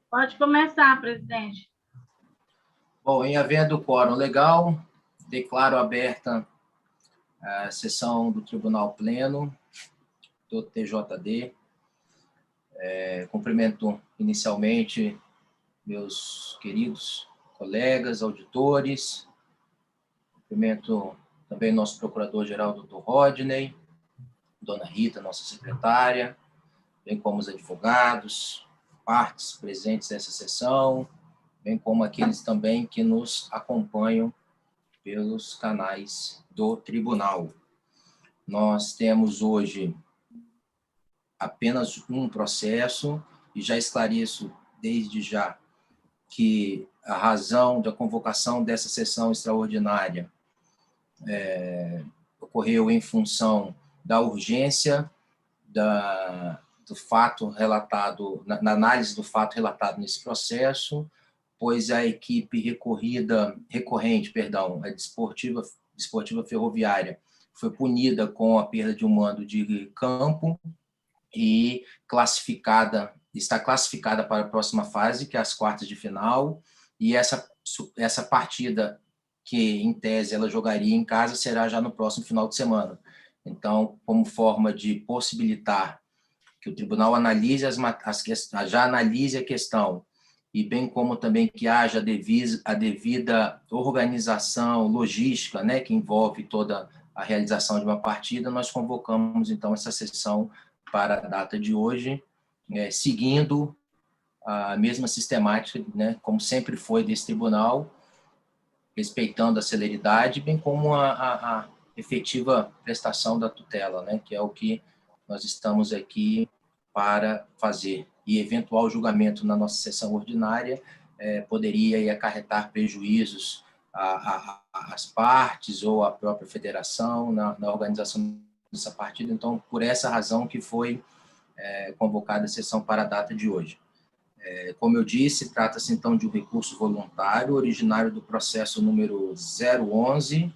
Pode começar, presidente. Bom, em havendo quórum legal, declaro aberta a sessão do Tribunal Pleno do TJD. Cumprimento inicialmente meus queridos colegas, auditores, cumprimento também nosso procurador-geral, doutor Rodney, dona Rita, nossa secretária, bem como os advogados, partes presentes nessa sessão, bem como aqueles também que nos acompanham pelos canais do tribunal. Nós temos hoje apenas um processo, e já esclareço desde já que a razão da convocação dessa sessão extraordinária ocorreu em função da urgência do fato relatado, na análise do fato relatado nesse processo, pois a equipe recorrente, a desportiva ferroviária, foi punida com a perda de um mando de campo e está classificada para a próxima fase, que é as quartas de final, e essa partida, que em tese ela jogaria em casa, será já no próximo final de semana. Então, como forma de possibilitar que o tribunal analise já analise a questão, e bem como também que haja a devida organização logística, né, que envolve toda a realização de uma partida, nós convocamos, então, essa sessão para a data de hoje, seguindo a mesma sistemática, né, como sempre foi desse tribunal, respeitando a celeridade, bem como a efetiva prestação da tutela, né, que é o que nós estamos aqui para fazer. E eventual julgamento na nossa sessão ordinária poderia acarretar prejuízos às partes ou à própria federação na organização dessa partida. Então, por essa razão que foi convocada a sessão para a data de hoje. Como eu disse, trata-se então de um recurso voluntário, originário do processo número 011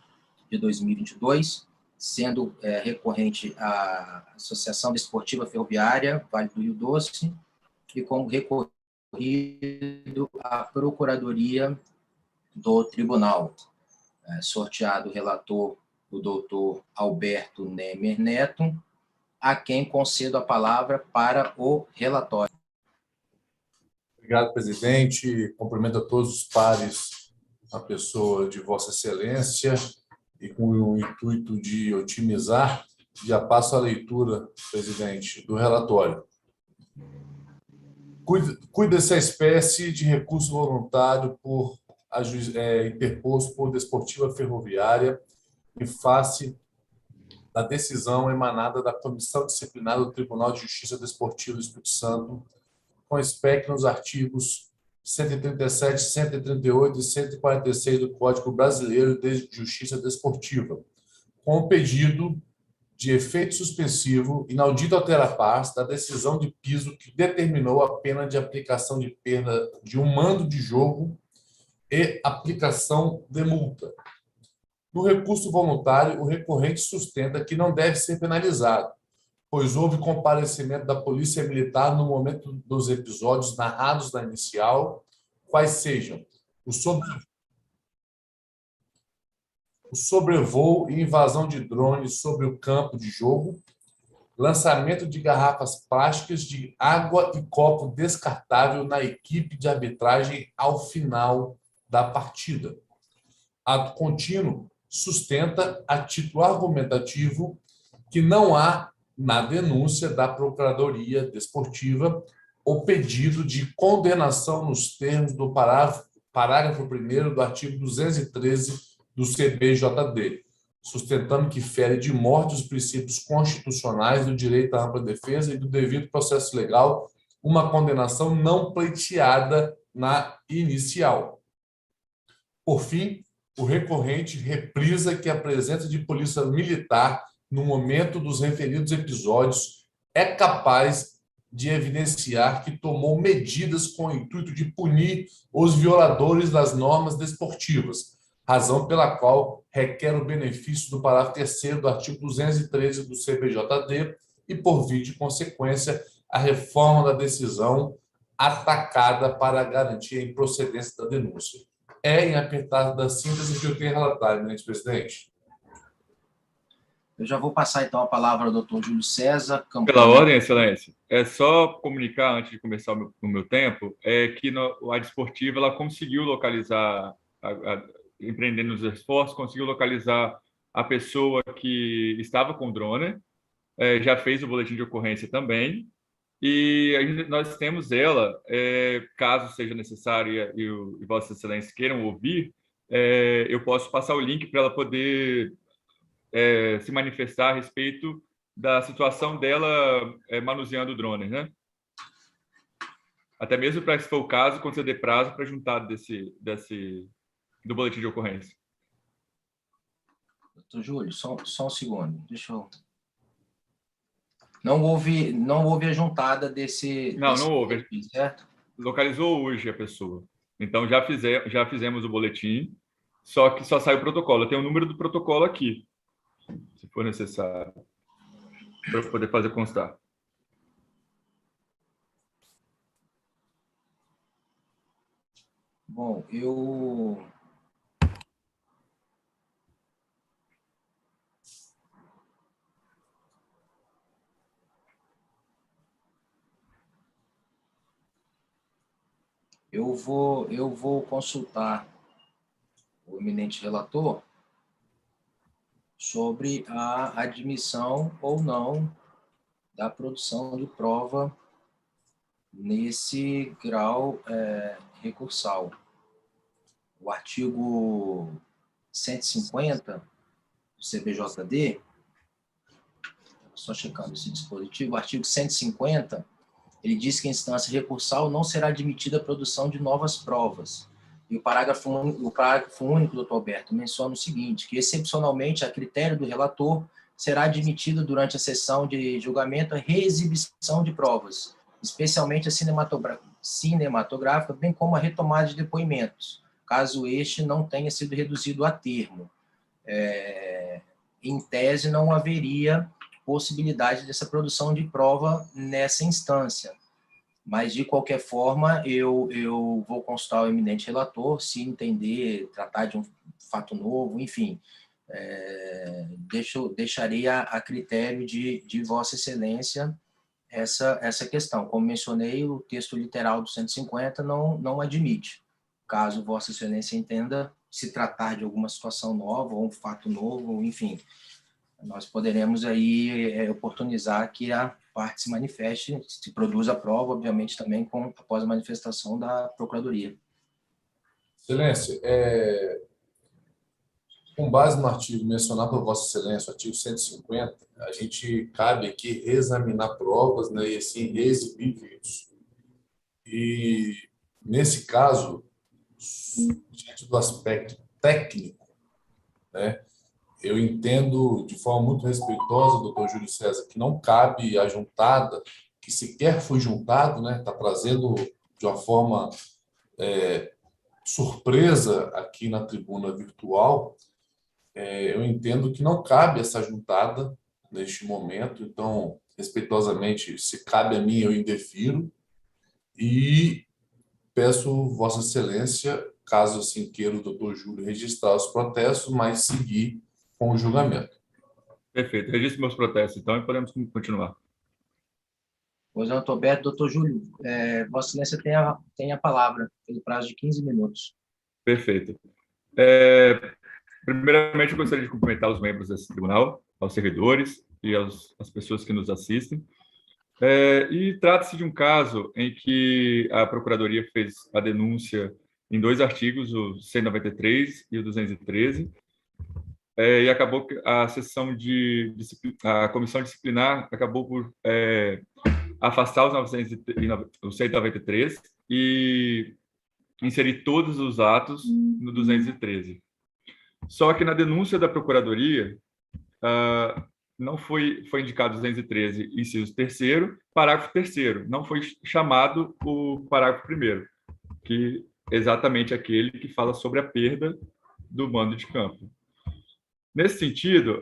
de 2022, sendo recorrente à Associação Desportiva Ferroviária Vale do Rio Doce, e como recorrido à Procuradoria do Tribunal. Sorteado o relator, o doutor Alberto Nemer Neto, a quem concedo a palavra para o relatório. Obrigado, presidente. Cumprimento a todos os pares, a pessoa de Vossa Excelência, e com o intuito de otimizar, já passo a leitura, presidente, do relatório. Cuida essa espécie de recurso voluntário interposto por Desportiva Ferroviária em face da decisão emanada da Comissão Disciplinar do Tribunal de Justiça Desportiva do Espírito Santo, com espectro nos artigos 137, 138 e 146 do Código Brasileiro de Justiça Desportiva, com o pedido de efeito suspensivo, inaudito altera pars, da decisão de piso que determinou a pena de aplicação de perda de um mando de jogo e aplicação de multa. No recurso voluntário, o recorrente sustenta que não deve ser penalizado, pois houve comparecimento da Polícia Militar no momento dos episódios narrados na inicial, quais sejam o sobrevoo e invasão de drones sobre o campo de jogo, lançamento de garrafas plásticas de água e copo descartável na equipe de arbitragem ao final da partida. Ato contínuo sustenta, a título argumentativo, que não há, na denúncia da Procuradoria Desportiva, o pedido de condenação nos termos do parágrafo 1º do artigo 213 do CBJD, sustentando que fere de morte os princípios constitucionais do direito à ampla defesa e do devido processo legal, uma condenação não pleiteada na inicial. Por fim, o recorrente reprisa que a presença de polícia militar no momento dos referidos episódios é capaz de evidenciar que tomou medidas com o intuito de punir os violadores das normas desportivas, razão pela qual requer o benefício do parágrafo 3º do artigo 213 do CPJD e, por via de consequência, a reforma da decisão atacada para garantir a improcedência da denúncia. É em apertado da síntese que eu tenho relatado, eminente presidente. Eu já vou passar, então, a palavra ao doutor Júlio César. Pela ordem, excelência. É só comunicar, antes de começar o meu tempo, que a Desportiva ela conseguiu localizar, empreendendo os esforços, conseguiu localizar a pessoa que estava com o drone, já fez o boletim de ocorrência também, e nós temos ela, caso seja necessário e Vossa Excelência queiram ouvir, eu posso passar o link para ela poder se manifestar a respeito da situação dela manuseando drones, né? Até mesmo para, se for o caso, conceder prazo para juntar do boletim de ocorrência. Doutor Júlio, só um segundo. Deixa eu... Não houve a juntada desse... Não houve. Perfil, certo? Localizou hoje a pessoa. Então, já fizemos o boletim, só que só sai o protocolo. Tem o número do protocolo aqui, se for necessário, para poder fazer constar. Bom, eu vou consultar o eminente relator sobre a admissão ou não da produção de prova nesse grau recursal. O artigo 150 do CBJD, só checando esse dispositivo, o artigo 150, ele diz que em instância recursal não será admitida a produção de novas provas. E o parágrafo único, doutor Alberto, menciona o seguinte, que excepcionalmente, a critério do relator, será admitida durante a sessão de julgamento a reexibição de provas, especialmente a cinematográfica, bem como a retomada de depoimentos, caso este não tenha sido reduzido a termo. Em tese, não haveria possibilidade dessa produção de prova nessa instância. Mas, de qualquer forma, eu vou consultar o eminente relator, se entender, tratar de um fato novo, enfim, deixarei a critério de Vossa Excelência essa questão. Como mencionei, o texto literal do 150 não admite. Caso Vossa Excelência entenda se tratar de alguma situação nova ou um fato novo, enfim, nós poderemos aí oportunizar que a parte se manifeste, se produza a prova, obviamente também após a manifestação da Procuradoria. Excelência, com base no artigo mencionado por Vossa Excelência, o artigo 150, a gente cabe aqui reexaminar provas, né, e assim reexibir vídeos. E, nesse caso, diante do aspecto técnico, né, eu entendo de forma muito respeitosa, doutor Júlio César, que não cabe a juntada, que sequer foi juntado, né, está trazendo de uma forma surpresa aqui na tribuna virtual. Eu entendo que não cabe essa juntada neste momento, então, respeitosamente, se cabe a mim, eu indefiro e peço Vossa Excelência, caso assim queira o doutor Júlio registrar os protestos, mas seguir com o julgamento. Perfeito. Registre meus protestos, então, e podemos continuar. Pois não, doutor Alberto. Doutor Júlio, Vossa Excelência tem a palavra, pelo prazo de 15 minutos. Perfeito. Primeiramente, eu gostaria de cumprimentar os membros desse tribunal, aos servidores e às pessoas que nos assistem. E trata-se de um caso em que a Procuradoria fez a denúncia em dois artigos, o 193 e o 213, e acabou que a comissão disciplinar acabou por afastar o 193 e inserir todos os atos no 213. Só que na denúncia da Procuradoria, não foi indicado 213, inciso 3º, parágrafo 3º. Não foi chamado o parágrafo 1º, que é exatamente aquele que fala sobre a perda do mando de campo. Nesse sentido,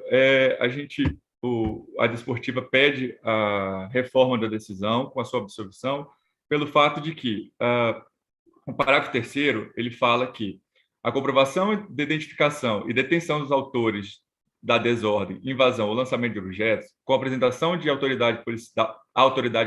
a Desportiva pede a reforma da decisão com a sua absolvição, pelo fato de que o parágrafo 3º ele fala que a comprovação de identificação e detenção dos autores da desordem, invasão ou lançamento de objetos, com apresentação de autoridade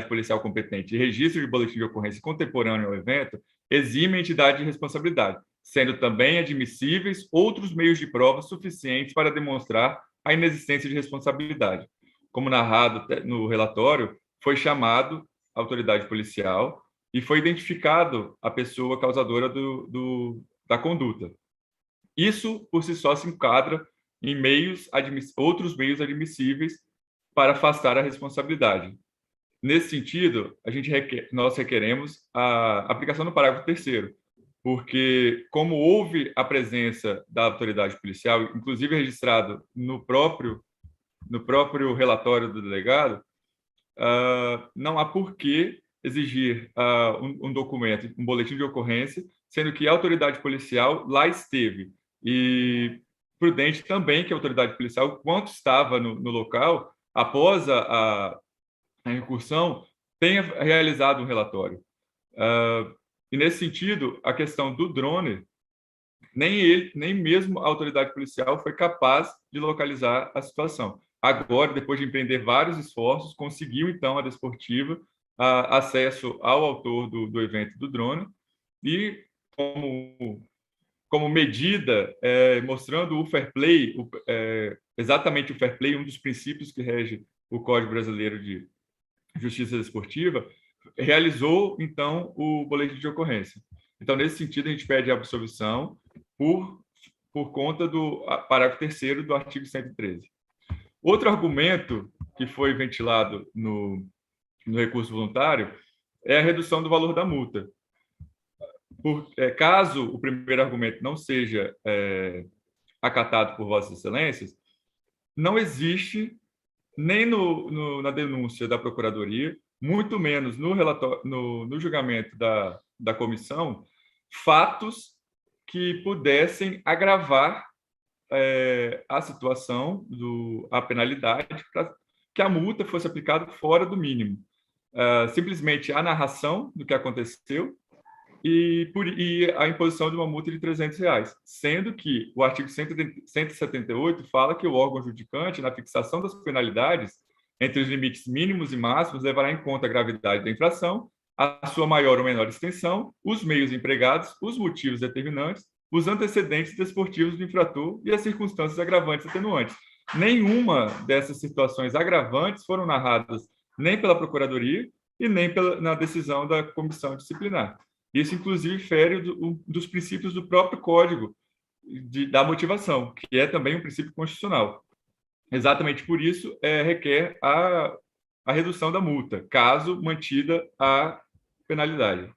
policial competente e registro de boletim de ocorrência contemporâneo ao evento, exime a entidade de responsabilidade, sendo também admissíveis outros meios de prova suficientes para demonstrar a inexistência de responsabilidade. Como narrado no relatório, foi chamado a autoridade policial e foi identificado a pessoa causadora da conduta. Isso, por si só, se enquadra em outros meios admissíveis para afastar a responsabilidade. Nesse sentido, nós requeremos a aplicação do parágrafo 3º, porque, como houve a presença da autoridade policial, inclusive registrado no próprio relatório do delegado, não há por que exigir um documento, um boletim de ocorrência, sendo que a autoridade policial lá esteve. E prudente também que a autoridade policial, enquanto estava no local, após a incursão, tenha realizado um relatório. E, nesse sentido, a questão do drone, nem mesmo a autoridade policial foi capaz de localizar a situação. Agora, depois de empreender vários esforços, conseguiu, então, a Desportiva acesso ao autor do evento do drone e, como medida, mostrando o fair play, exatamente o fair play, um dos princípios que rege o Código Brasileiro de Justiça Desportiva, realizou, então, o boletim de ocorrência. Então, nesse sentido, a gente pede a absolvição por conta do parágrafo 3º do artigo 113. Outro argumento que foi ventilado no recurso voluntário é a redução do valor da multa. Caso o primeiro argumento não seja acatado por Vossas Excelências, não existe, nem na denúncia da Procuradoria, muito menos no julgamento da comissão, fatos que pudessem agravar a situação, a penalidade, para que a multa fosse aplicada fora do mínimo. Simplesmente a narração do que aconteceu e a imposição de uma multa de R$300, sendo que o artigo 178 fala que o órgão judicante, na fixação das penalidades, entre os limites mínimos e máximos, levará em conta a gravidade da infração, a sua maior ou menor extensão, os meios empregados, os motivos determinantes, os antecedentes desportivos do infrator e as circunstâncias agravantes e atenuantes. Nenhuma dessas situações agravantes foram narradas nem pela Procuradoria e nem na decisão da comissão disciplinar. Isso, inclusive, fere um dos princípios do próprio Código da motivação, que é também um princípio constitucional. Exatamente por isso, requer a redução da multa, caso mantida a penalidade.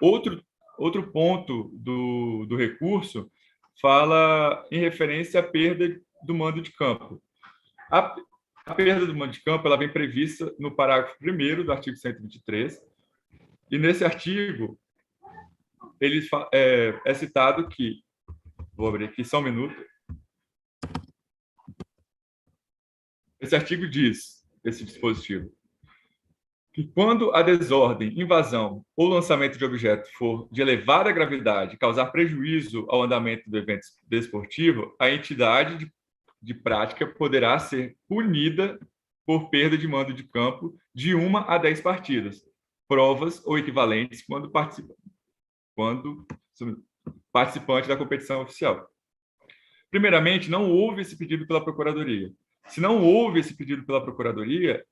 Outro ponto do recurso fala em referência à perda do mando de campo. A perda do mando de campo ela vem prevista no parágrafo 1º do artigo 123, e nesse artigo ele é citado que, vou abrir aqui só um minuto, esse artigo diz, esse dispositivo, que quando a desordem, invasão ou lançamento de objeto for de elevada gravidade, causar prejuízo ao andamento do evento desportivo, a entidade de prática poderá ser punida por perda de mando de campo de 1 a 10 partidas, provas ou equivalentes quando participante da competição oficial. Primeiramente, não houve esse pedido pela Procuradoria. Se não houve esse pedido pela Procuradoria,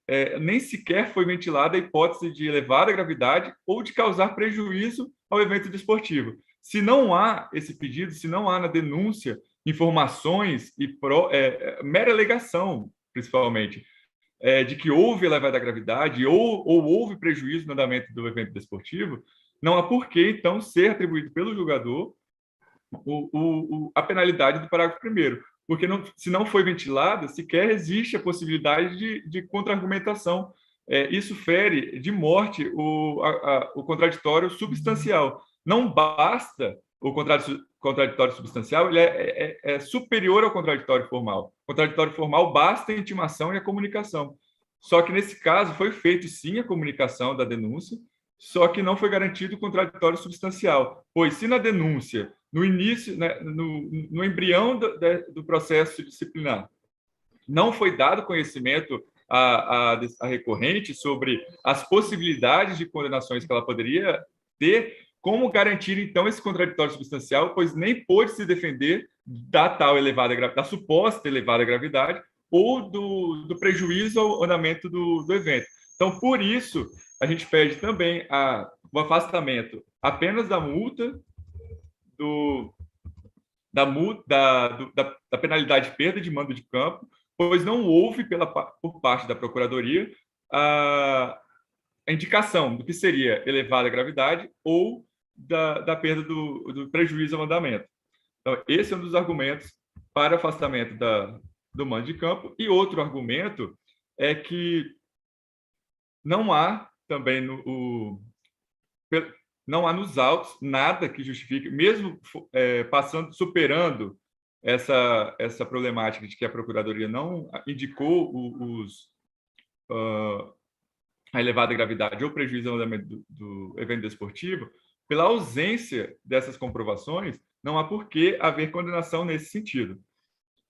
nem sequer foi ventilada a hipótese de elevada gravidade ou de causar prejuízo ao evento desportivo. Se não há esse pedido, se não há na denúncia informações e mera alegação, principalmente, de que houve elevada gravidade ou houve prejuízo no andamento do evento desportivo, não há por que, então, ser atribuído pelo julgador a penalidade do parágrafo 1º, porque se não foi ventilada, sequer existe a possibilidade de contra-argumentação. Isso fere de morte o contraditório substancial. Não basta o contraditório substancial, ele é superior ao contraditório formal. O contraditório formal basta a intimação e a comunicação. Só que, nesse caso, foi feito, sim, a comunicação da denúncia, só que não foi garantido o contraditório substancial, pois se na denúncia, no início, né, no embrião do processo disciplinar, não foi dado conhecimento à recorrente sobre as possibilidades de condenações que ela poderia ter, como garantir, então, esse contraditório substancial, pois nem pôde se defender da tal elevada gravidade, da suposta elevada gravidade, ou do prejuízo ao andamento do evento. Então, por isso, a gente pede também o afastamento apenas da multa, da penalidade de perda de mando de campo, pois não houve, por parte da Procuradoria, a indicação do que seria elevada gravidade ou da perda do prejuízo ao andamento. Então, esse é um dos argumentos para afastamento do mando de campo. E outro argumento é que não há também não há nos autos nada que justifique, mesmo superando essa problemática de que a Procuradoria não indicou a elevada gravidade ou prejuízo ao andamento do evento desportivo, pela ausência dessas comprovações, não há por que haver condenação nesse sentido.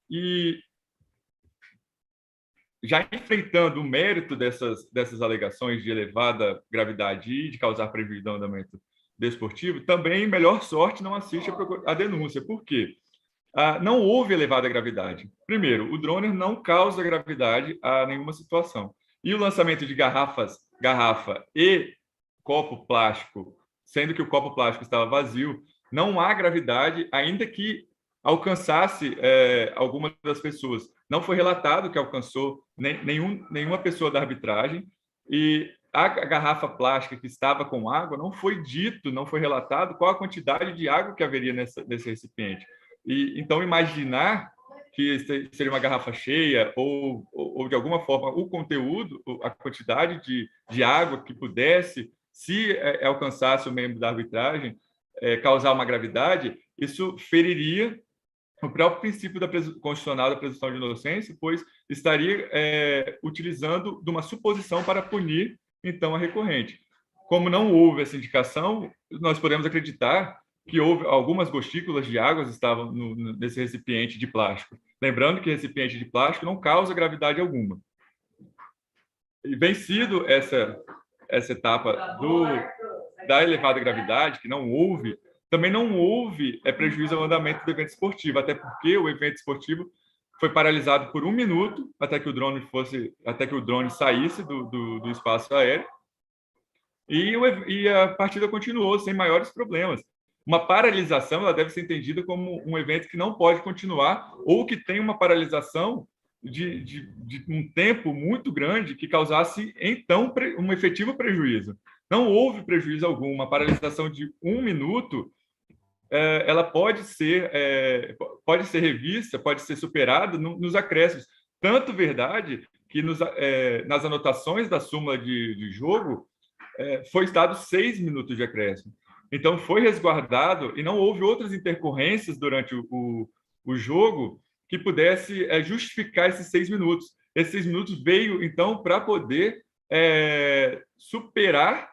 E, já enfrentando o mérito dessas alegações de elevada gravidade e de causar prejuízo ao andamento desportivo, também, melhor sorte, não assiste a denúncia. Por quê? Não houve elevada gravidade. Primeiro, o drone não causa gravidade a nenhuma situação. E o lançamento de garrafa e copo plástico, sendo que o copo plástico estava vazio, não há gravidade, ainda que alcançasse alguma das pessoas. Não foi relatado que alcançou nenhuma pessoa da arbitragem, e a garrafa plástica que estava com água, não foi dito, não foi relatado qual a quantidade de água que haveria nesse recipiente. E então, imaginar que seria uma garrafa cheia ou de alguma forma, o conteúdo, a quantidade de água que pudesse, se alcançasse o membro da arbitragem, causar uma gravidade, isso feriria o próprio princípio constitucional da presunção de inocência, pois estaria utilizando de uma suposição para punir, então, a recorrente. Como não houve essa indicação, nós podemos acreditar que houve algumas gotículas de água que estavam nesse recipiente de plástico. Lembrando que recipiente de plástico não causa gravidade alguma. E vencido essa etapa da elevada gravidade, que não houve, também não houve prejuízo ao andamento do evento esportivo, até porque o evento esportivo foi paralisado por 1 minuto até que o drone saísse do espaço aéreo, e a partida continuou sem maiores problemas. Uma paralisação, ela deve ser entendida como um evento que não pode continuar, ou que tem uma paralisação de um tempo muito grande que causasse, então, um efetivo prejuízo. Não houve prejuízo algum. Uma paralisação de 1 minuto, ela pode ser revista, pode ser superada nos acréscimos. Tanto verdade que nas anotações da súmula de jogo foi dado 6 minutos de acréscimo. Então, foi resguardado e não houve outras intercorrências durante o jogo que pudesse justificar esses 6 minutos. Esses 6 minutos veio, então, para poder superar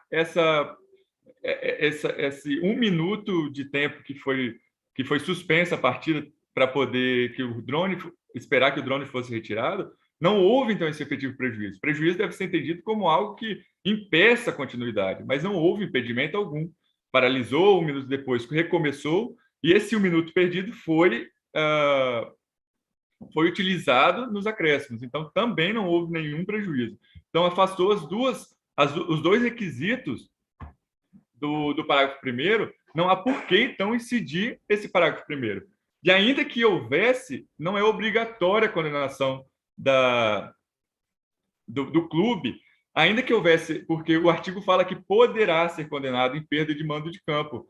esse 1 minuto de tempo que foi suspensa a partida para poder esperar que o drone fosse retirado. Não houve, então, esse efetivo prejuízo. O prejuízo deve ser entendido como algo que impeça a continuidade, mas não houve impedimento algum. Paralisou, 1 minuto depois recomeçou, e esse 1 minuto perdido foi utilizado nos acréscimos. Então, também não houve nenhum prejuízo. Então, afastou os dois requisitos do parágrafo 1º, não há por que, então, incidir esse parágrafo 1º. E ainda que houvesse, não é obrigatória a condenação do clube, ainda que houvesse, porque o artigo fala que poderá ser condenado em perda de mando de campo,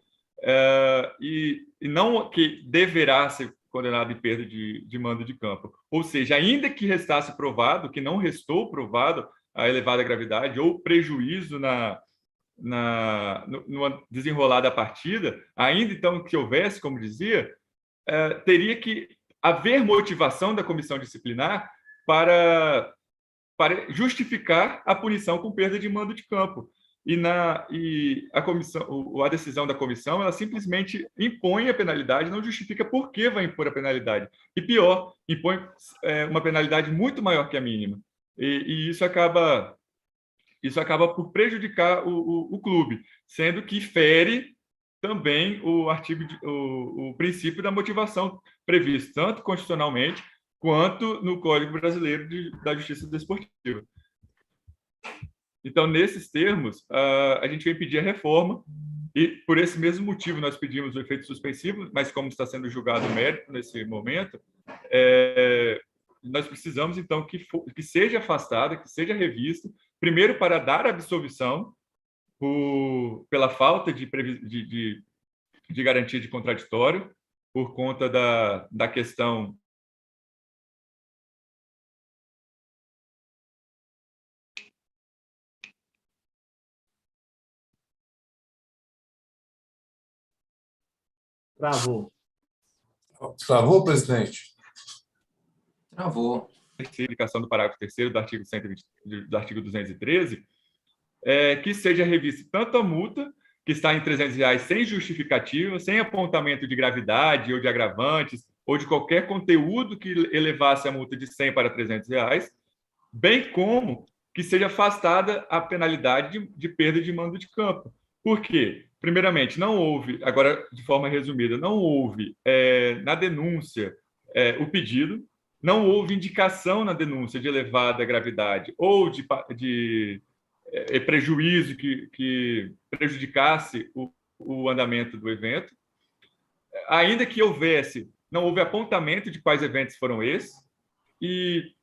e não que deverá ser condenado em perda de mando de campo. Ou seja, ainda que restasse provado, que não restou provado a elevada gravidade ou prejuízo no desenrolar da partida, ainda então que houvesse, como dizia, teria que haver motivação da comissão disciplinar para justificar a punição com perda de mando de campo. e a comissão, a decisão da comissão, ela simplesmente impõe a penalidade, não justifica por que vai impor a penalidade. E pior, impõe uma penalidade muito maior que a mínima. E isso acaba por prejudicar o clube, sendo que fere também o princípio da motivação previsto tanto constitucionalmente quanto no Código Brasileiro da Justiça Desportiva. Então, nesses termos, a gente vem pedir a reforma e, por esse mesmo motivo, nós pedimos o efeito suspensivo, mas como está sendo julgado o mérito nesse momento, nós precisamos, então, que seja afastada, que seja revista, primeiro para dar absolvição pela falta de garantia de contraditório, por conta da questão Travou. Travou, presidente? Travou. Explicação do parágrafo 3º do artigo 120, do artigo 213, que seja revista tanto a multa, que está em R$300 sem justificativa, sem apontamento de gravidade ou de agravantes, ou de qualquer conteúdo que elevasse a multa de 100 para R$300, bem como que seja afastada a penalidade de perda de mando de campo. Por quê? Primeiramente, não houve, agora de forma resumida, não houve na denúncia o pedido, não houve indicação na denúncia de elevada gravidade ou de prejuízo que prejudicasse o andamento do evento. Ainda que houvesse, não houve apontamento de quais eventos foram esses, e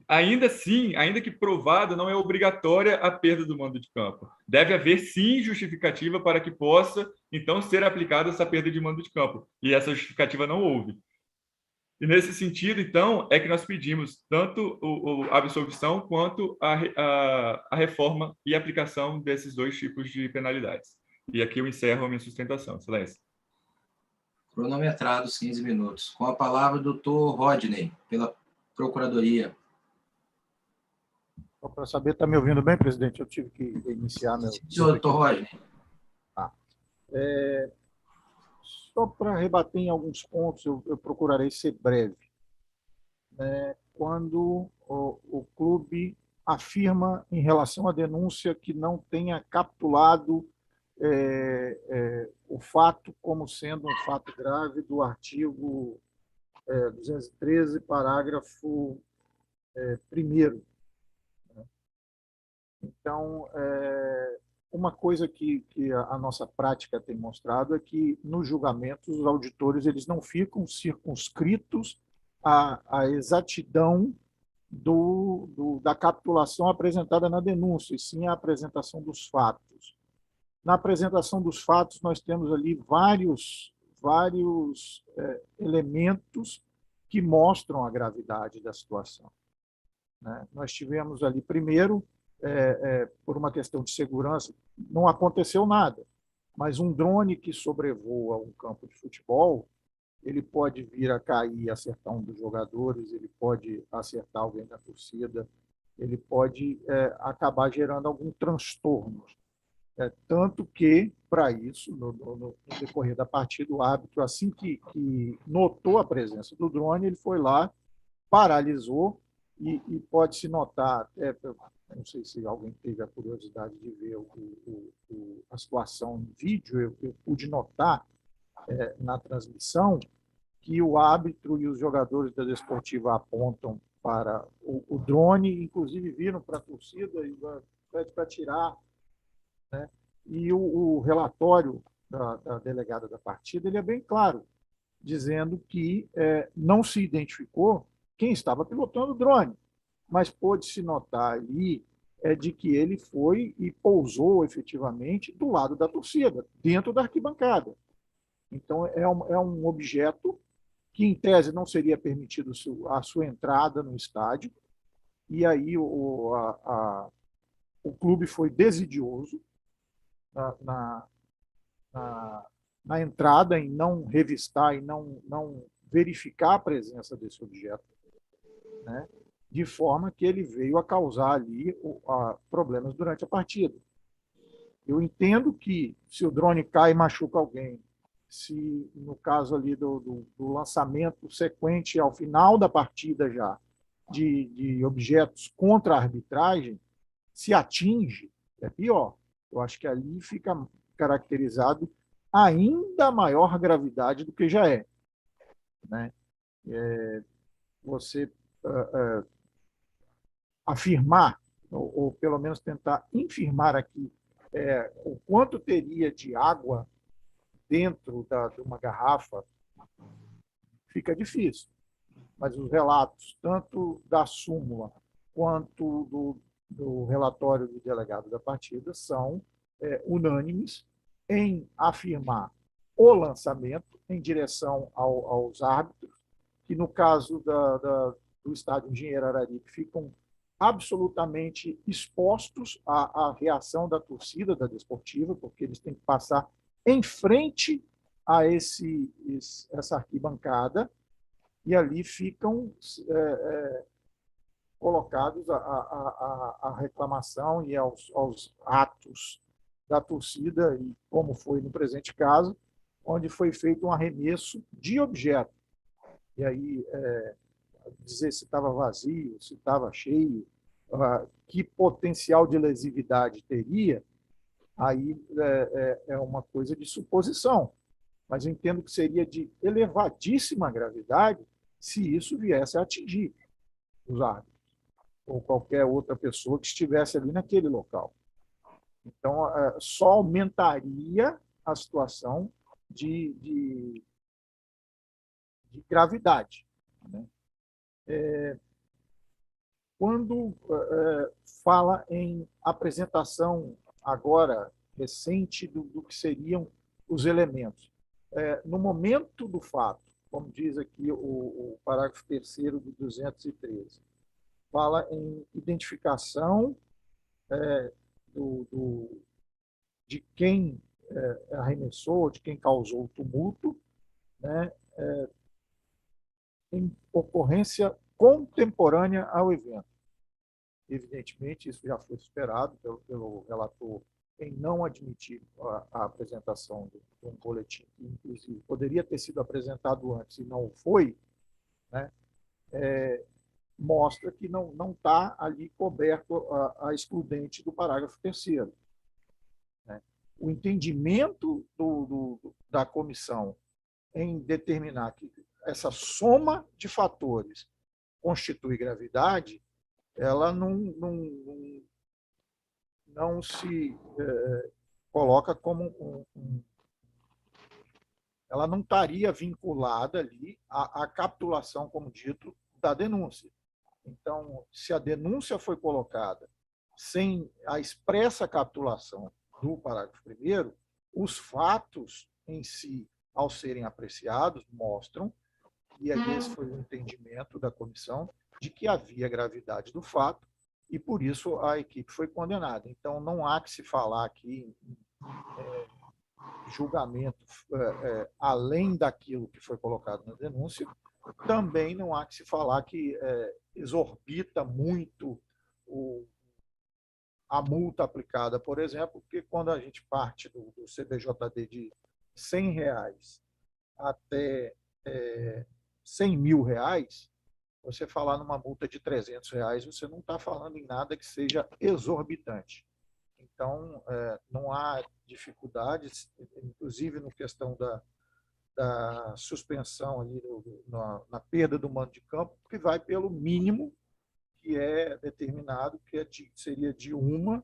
ainda assim, ainda que provado, não é obrigatória a perda do mando de campo. Deve haver, sim, justificativa para que possa, então, ser aplicada essa perda de mando de campo. E essa justificativa não houve. E, nesse sentido, então, é que nós pedimos tanto a absolvição quanto a reforma e aplicação desses dois tipos de penalidades. E aqui eu encerro a minha sustentação. Excelência. Cronometrados 15 minutos. Com a palavra, doutor Rodney, pela Procuradoria. Só para saber, está me ouvindo bem, presidente? Eu tive que iniciar meu... Senhor, doutor Rodney. Só para rebater em alguns pontos, eu procurarei ser breve. Quando o clube afirma, em relação à denúncia, que não tenha capitulado o fato como sendo um fato grave do artigo 213, parágrafo 1º. Então, uma coisa que a nossa prática tem mostrado é que, nos julgamentos, os auditores eles não ficam circunscritos à exatidão da capitulação apresentada na denúncia, e sim à apresentação dos fatos. Na apresentação dos fatos, nós temos ali vários elementos que mostram a gravidade da situação. Nós tivemos ali, primeiro, por uma questão de segurança, não aconteceu nada, mas um drone que sobrevoa um campo de futebol, ele pode vir a cair e acertar um dos jogadores, ele pode acertar alguém da torcida, ele pode acabar gerando algum transtorno. Tanto que, para isso, no decorrer da partida, o árbitro, assim que notou a presença do drone, ele foi lá, paralisou, e pode-se notar, não sei se alguém teve a curiosidade de ver a situação em vídeo, eu pude notar na transmissão que o árbitro e os jogadores da Desportiva apontam para o drone, inclusive viram para a torcida e pede para tirar. E o relatório da delegada da partida ele é bem claro, dizendo que não se identificou quem estava pilotando o drone, mas pôde-se notar ali de que ele foi e pousou efetivamente do lado da torcida, dentro da arquibancada. Então, é um objeto que, em tese, não seria permitido a sua entrada no estádio, e aí o clube foi desidioso na entrada, em não revistar e não verificar a presença desse objeto, de forma que ele veio a causar ali problemas durante a partida. Eu entendo que se o drone cai e machuca alguém, se no caso ali do lançamento sequente ao final da partida já de objetos contra a arbitragem, se atinge, é pior. Eu acho que ali fica caracterizado ainda maior gravidade do que já é. Né? Você afirmar, ou pelo menos tentar infirmar aqui, o quanto teria de água dentro de uma garrafa, fica difícil. Mas os relatos, tanto da súmula quanto do relatório do delegado da partida, são unânimes em afirmar o lançamento em direção aos árbitros, que no caso do estádio Engenheiro Araripe ficam absolutamente expostos à reação da torcida da Desportiva, porque eles têm que passar em frente a essa arquibancada, e ali ficam colocados a reclamação e aos atos da torcida, e como foi no presente caso, onde foi feito um arremesso de objeto. E aí, dizer se estava vazio, se estava cheio, que potencial de lesividade teria, aí é uma coisa de suposição. Mas eu entendo que seria de elevadíssima gravidade se isso viesse a atingir os árbitros ou qualquer outra pessoa que estivesse ali naquele local. Então, só aumentaria a situação de gravidade. Né? Quando fala em apresentação agora recente do que seriam os elementos, no momento do fato, como diz aqui o parágrafo 3º do 213, fala em identificação de quem arremessou, de quem causou o tumulto, né, em ocorrência contemporânea ao evento. Evidentemente, isso já foi superado pelo relator em não admitir a apresentação de um boletim, que, inclusive, poderia ter sido apresentado antes e não foi, né? Mostra que não está ali coberto a excludente do parágrafo 3º. Né? O entendimento da comissão em determinar que essa soma de fatores constitui gravidade, ela não se coloca como ela não estaria vinculada ali à capitulação, como dito, da denúncia. Então, se a denúncia foi colocada sem a expressa capitulação do parágrafo 1º, os fatos em si, ao serem apreciados, mostram, e esse foi o entendimento da comissão, de que havia gravidade do fato, e por isso a equipe foi condenada. Então, não há que se falar aqui em julgamento além daquilo que foi colocado na denúncia. Também não há que se falar que exorbita muito a multa aplicada, por exemplo, porque quando a gente parte do CBJD de R$100 até R$100.000, você falar numa multa de R$300, você não está falando em nada que seja exorbitante. Então, não há dificuldades, inclusive na questão da suspensão ali na perda do mando de campo, que vai pelo mínimo que é determinado, que seria de 1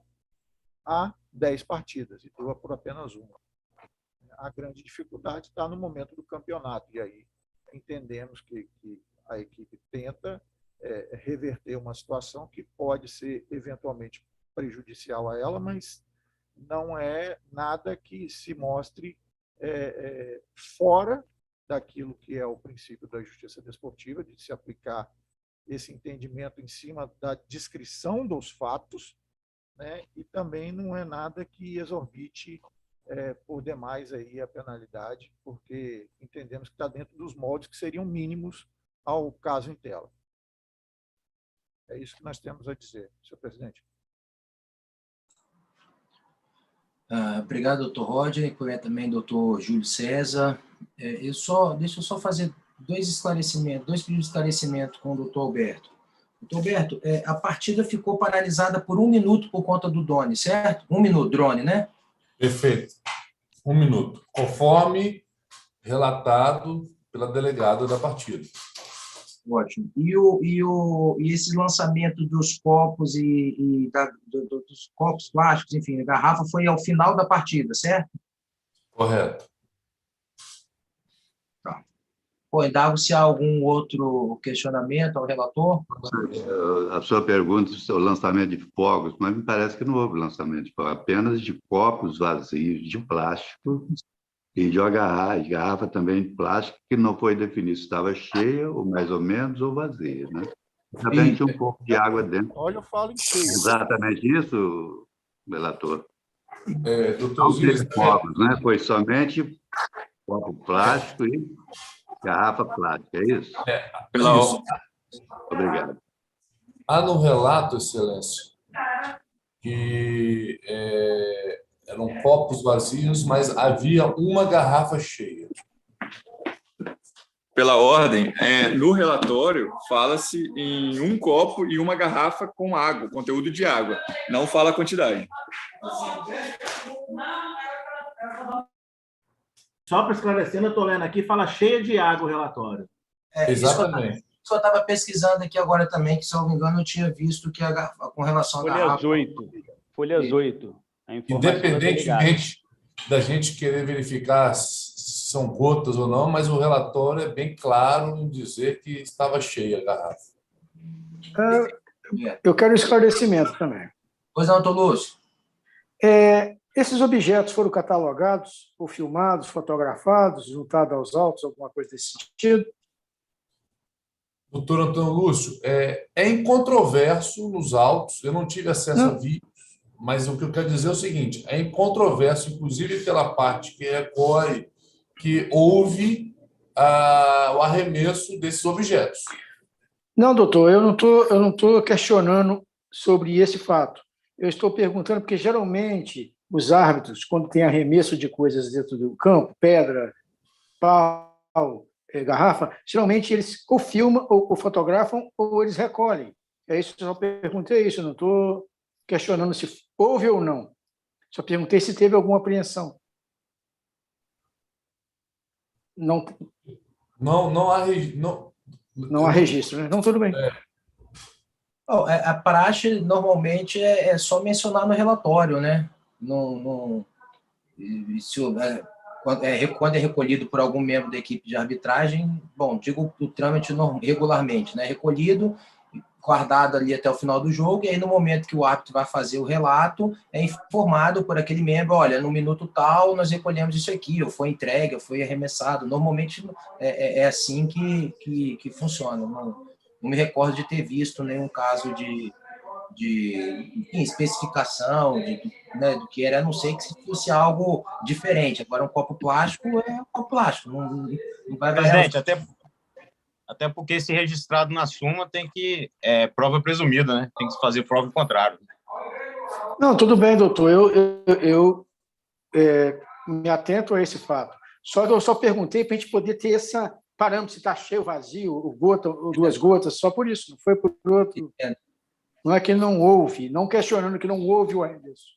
a 10 partidas, e deu por apenas uma. A grande dificuldade está no momento do campeonato, e aí entendemos que a equipe tenta reverter uma situação que pode ser eventualmente prejudicial a ela, mas não é nada que se mostre fora daquilo que é o princípio da justiça desportiva, de se aplicar esse entendimento em cima da descrição dos fatos, né? E também não é nada que exorbite por demais aí a penalidade, porque entendemos que está dentro dos moldes que seriam mínimos ao caso em tela. É isso que nós temos a dizer, senhor presidente. Obrigado, doutor Rodney, também doutor Júlio César. Deixa eu só fazer dois pedidos de esclarecimento com o doutor Alberto. Doutor Alberto, a partida ficou paralisada por 1 minuto por conta do drone, certo? 1 minuto, drone, né? Perfeito. 1 minuto. Conforme relatado pela delegada da partida. Ótimo. E esse lançamento dos copos dos copos plásticos, enfim, a garrafa foi ao final da partida, certo? Correto. Tá. Dava-se algum outro questionamento ao relator? A sua pergunta sobre o lançamento de fogos, mas me parece que não houve lançamento de fogos, apenas de copos vazios de plástico e de uma garrafa também de plástico, que não foi definido se estava cheia, ou mais ou menos, ou vazia, né? Também tinha um pouco de água dentro. Olha, eu falo em cheio. Exatamente isso, relator. Doutor Não teve Ziz, fogos, né? Foi somente copo plástico e garrafa plástica, é isso? isso. Obrigado. Há no relato, Excelência, que eram copos vazios, mas havia uma garrafa cheia. Pela ordem, no relatório fala-se em um copo e uma garrafa com água, conteúdo de água. Não fala a quantidade. Só para esclarecer, eu estou lendo aqui, fala cheia de água o relatório. Exatamente. Isso eu estava pesquisando aqui agora também, que, se eu não me engano, eu tinha visto que com relação à garrafa... Folhas 8. Independentemente da gente querer verificar se são gotas ou não, mas o relatório é bem claro em dizer que estava cheia a garrafa. Eu quero esclarecimento também. Pois não, doutor Lúcio? Esses objetos foram catalogados, ou filmados, fotografados, juntados aos autos, alguma coisa desse sentido? Doutor Antônio Lúcio, é incontroverso nos autos, eu não tive acesso a vídeos, mas o que eu quero dizer é o seguinte, é incontroverso, inclusive pela parte que recorre, que houve o arremesso desses objetos. Não, doutor, eu não estou questionando sobre esse fato. Eu estou perguntando porque, geralmente, os árbitros, quando tem arremesso de coisas dentro do campo, pedra, pau, garrafa, geralmente eles ou filmam, ou fotografam, ou eles recolhem. É isso que eu só perguntei isso, eu não estou questionando se houve ou não. Só perguntei se teve alguma apreensão. Não há registro, né? Não, tudo bem. A praxe, normalmente, é só mencionar no relatório, né? Quando é recolhido por algum membro da equipe de arbitragem, digo o trâmite regularmente, né? Recolhido, guardado ali até o final do jogo, e aí no momento que o árbitro vai fazer o relato, é informado por aquele membro, olha, no minuto tal nós recolhemos isso aqui, ou foi entregue, ou foi arremessado. Normalmente é assim que funciona. Não me recordo de ter visto nenhum caso de especificação do que era, a não ser que fosse algo diferente. Agora, um copo plástico é um copo plástico, não vai variar. Presidente, até porque, se registrado na súmula, tem que prova presumida, né? Tem que fazer prova contrária. Não, tudo bem, doutor. Eu me atento a esse fato. Eu só perguntei para a gente poder ter essa parâmetro, se está cheio, vazio, ou gota, ou 2 gotas, só por isso, não foi por outro. Não é que não houve, não questionando que não houve o arremesso.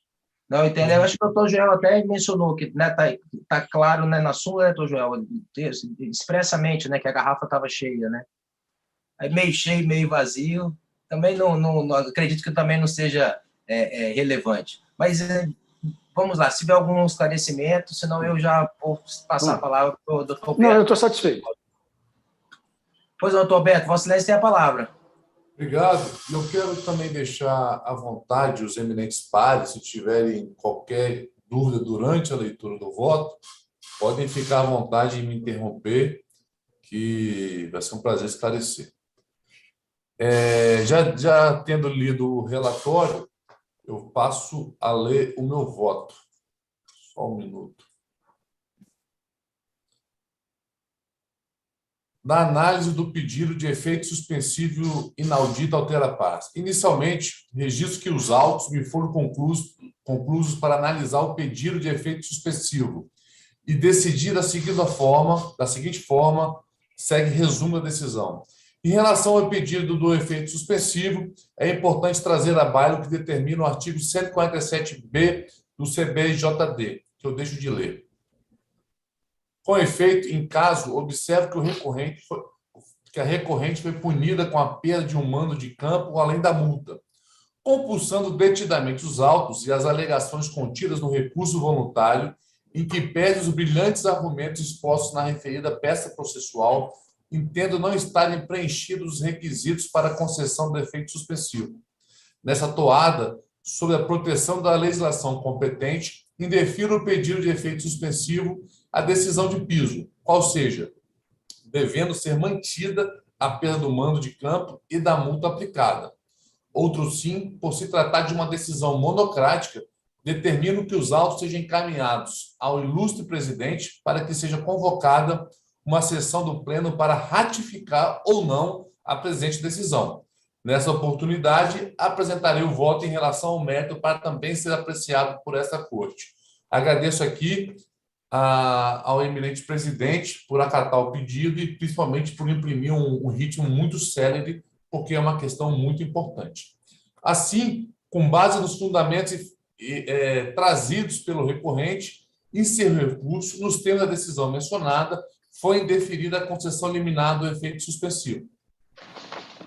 Não, entendo. Eu acho que o doutor Joel até mencionou que tá claro, né, na súmula, né, doutor Joel, expressamente, né, que a garrafa estava cheia, né? Aí meio cheio, meio vazio, também não acredito que também não seja relevante. Mas vamos lá, se tiver algum esclarecimento, senão eu já vou passar a palavra para o doutor Alberto. Não, eu estou satisfeito. Pois, doutor Alberto, Vossa Excelência tem a palavra. Obrigado. Eu quero também deixar à vontade os eminentes pares, se tiverem qualquer dúvida durante a leitura do voto, podem ficar à vontade em me interromper, que vai ser um prazer esclarecer. Já tendo lido o relatório, eu passo a ler o meu voto. Só um minuto. da análise do pedido de efeito suspensivo inaudito altera paz. Inicialmente, registro que os autos me foram conclusos para analisar o pedido de efeito suspensivo e decidir da seguinte forma, segue resumo da decisão. Em relação ao pedido do efeito suspensivo, é importante trazer a baila o que determina o artigo 147b do CBJD, que eu deixo de ler. Com efeito, em caso, observe que a recorrente foi punida com a perda de um mando de campo além da multa, compulsando detidamente os autos e as alegações contidas no recurso voluntário, em que pede os brilhantes argumentos expostos na referida peça processual, entendo não estarem preenchidos os requisitos para a concessão do efeito suspensivo. Nessa toada, sob a proteção da legislação competente, indefiro o pedido de efeito suspensivo à decisão de piso, qual seja, devendo ser mantida a perda do mando de campo e da multa aplicada. Outro sim, por se tratar de uma decisão monocrática, determino que os autos sejam encaminhados ao ilustre presidente para que seja convocada uma sessão do Pleno para ratificar ou não a presente decisão. Nessa oportunidade, apresentarei o voto em relação ao mérito para também ser apreciado por esta Corte. Agradeço aqui ao eminente presidente por acatar o pedido e principalmente por imprimir um ritmo muito célere, porque é uma questão muito importante. Assim, com base nos fundamentos trazidos pelo recorrente, em seu recurso, nos termos da decisão mencionada, foi indeferida a concessão liminar do efeito suspensivo.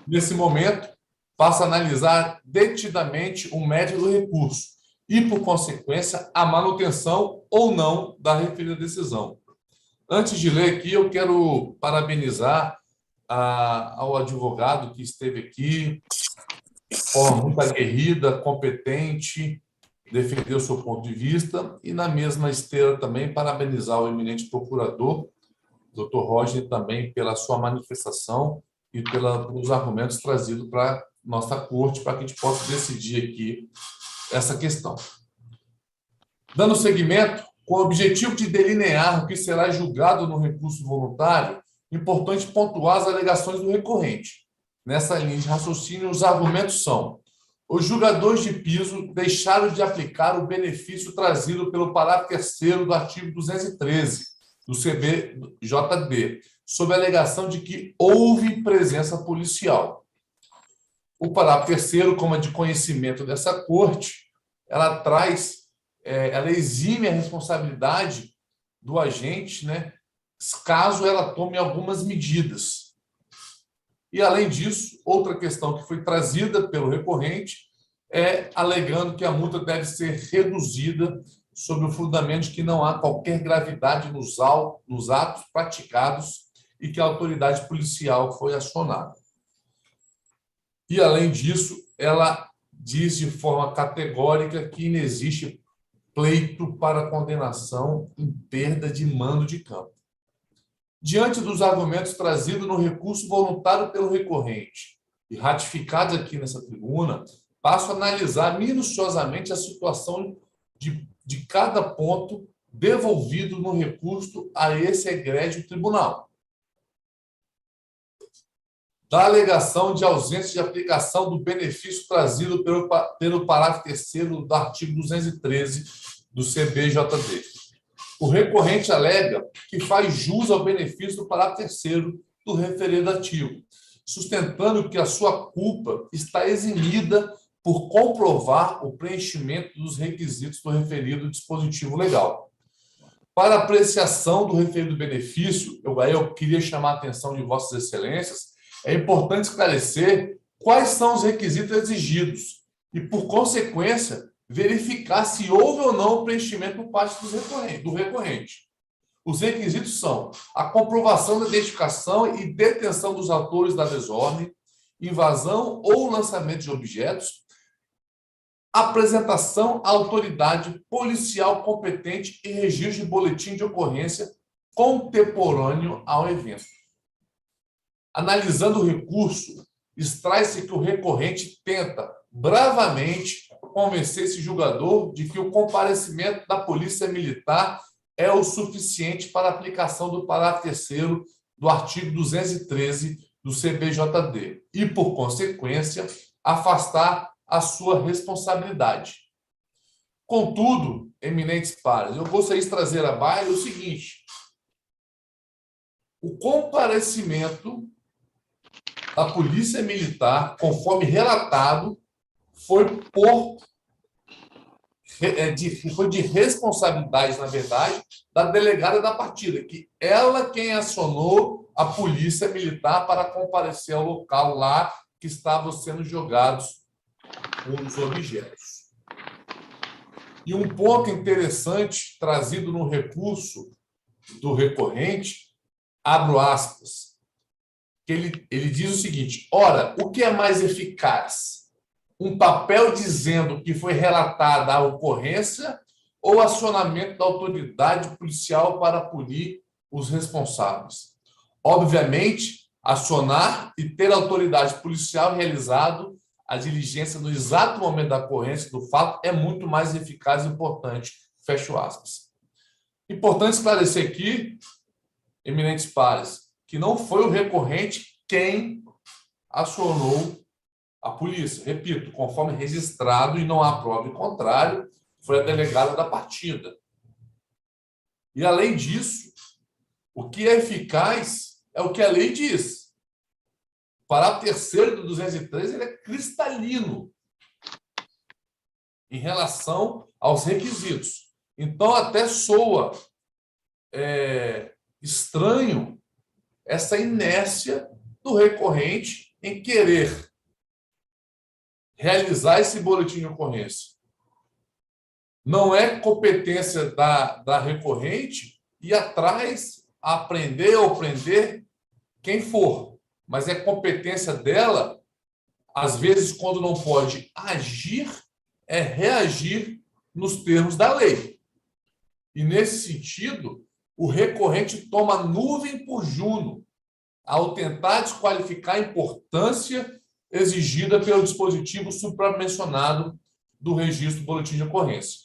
Nesse momento, passo a analisar detidamente o mérito do recurso e, por consequência, a manutenção ou não da referida decisão. Antes de ler aqui, eu quero parabenizar ao advogado que esteve aqui, de forma muito aguerrida, competente, defendeu o seu ponto de vista, e, na mesma esteira, também parabenizar o eminente procurador, Dr. Roger, também pela sua manifestação e pelos argumentos trazidos para nossa corte, para que a gente possa decidir aqui essa questão. Dando seguimento, com o objetivo de delinear o que será julgado no recurso voluntário, importante pontuar as alegações do recorrente. Nessa linha de raciocínio, os argumentos são: os julgadores de piso deixaram de aplicar o benefício trazido pelo parágrafo 3º do artigo 213 do CBJD, sob a alegação de que houve presença policial. O parágrafo 3º, como é de conhecimento dessa corte, ela exime a responsabilidade do agente, né, caso ela tome algumas medidas. E, além disso, outra questão que foi trazida pelo recorrente alegando que a multa deve ser reduzida sob o fundamento de que não há qualquer gravidade nos atos praticados e que a autoridade policial foi acionada. E, além disso, ela diz de forma categórica que não existe pleito para condenação em perda de mando de campo. Diante dos argumentos trazidos no recurso voluntário pelo recorrente e ratificados aqui nessa tribuna, passo a analisar minuciosamente a situação de cada ponto devolvido no recurso a esse egrégio tribunal. Da alegação de ausência de aplicação do benefício trazido pelo parágrafo 3º do artigo 213 do CBJD. O recorrente alega que faz jus ao benefício do parágrafo 3º do referido artigo, sustentando que a sua culpa está eximida por comprovar o preenchimento dos requisitos do referido dispositivo legal. Para apreciação do referido benefício, eu queria chamar a atenção de Vossas Excelências, é importante esclarecer quais são os requisitos exigidos e, por consequência, verificar se houve ou não o preenchimento por parte do recorrente. Os requisitos são a comprovação da identificação e detenção dos autores da desordem, invasão ou lançamento de objetos, apresentação à autoridade policial competente e registro de boletim de ocorrência contemporâneo ao evento. Analisando o recurso, extrai-se que o recorrente tenta bravamente convencer esse julgador de que o comparecimento da Polícia Militar é o suficiente para a aplicação do parágrafo 3º do artigo 213 do CBJD e, por consequência, afastar a sua responsabilidade. Contudo, eminentes pares, eu gostaria de trazer à baila o seguinte: o comparecimento da Polícia Militar, conforme relatado, foi de responsabilidade, na verdade, da delegada da partida, que ela quem acionou a Polícia Militar para comparecer ao local lá que estavam sendo jogados os objetos. E um ponto interessante trazido no recurso do recorrente, abro aspas, que ele diz o seguinte: ora, o que é mais eficaz? Um papel dizendo que foi relatada a ocorrência ou acionamento da autoridade policial para punir os responsáveis? Obviamente, acionar e ter a autoridade policial realizado a diligência no exato momento da ocorrência do fato é muito mais eficaz e importante. Fecho aspas. Importante esclarecer aqui, eminentes pares, que não foi o recorrente quem acionou a polícia. Repito, conforme registrado e não há prova em contrário, foi a delegada da partida. E, além disso, o que é eficaz é o que a lei diz. O parágrafo 3º do 213 ele é cristalino em relação aos requisitos. Então, até soa estranho essa inércia do recorrente em querer realizar esse boletim de ocorrência. Não é competência da recorrente ir atrás, aprender ou prender quem for, mas é competência dela, às vezes, quando não pode agir, é reagir nos termos da lei. E, nesse sentido, o recorrente toma nuvem por Juno ao tentar desqualificar a importância exigida pelo dispositivo supramencionado do registro do boletim de ocorrência.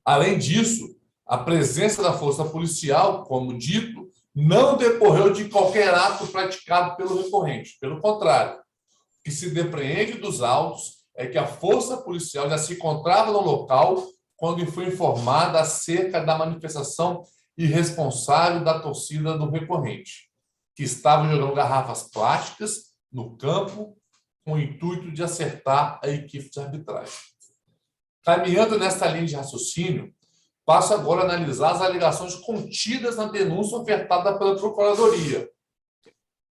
Além disso, a presença da força policial, como dito, não decorreu de qualquer ato praticado pelo recorrente. Pelo contrário, o que se depreende dos autos é que a força policial já se encontrava no local quando foi informada acerca da manifestação irresponsável da torcida do recorrente, que estava jogando garrafas plásticas no campo com o intuito de acertar a equipe de arbitragem. Caminhando nesta linha de raciocínio, passo agora a analisar as alegações contidas na denúncia ofertada pela Procuradoria.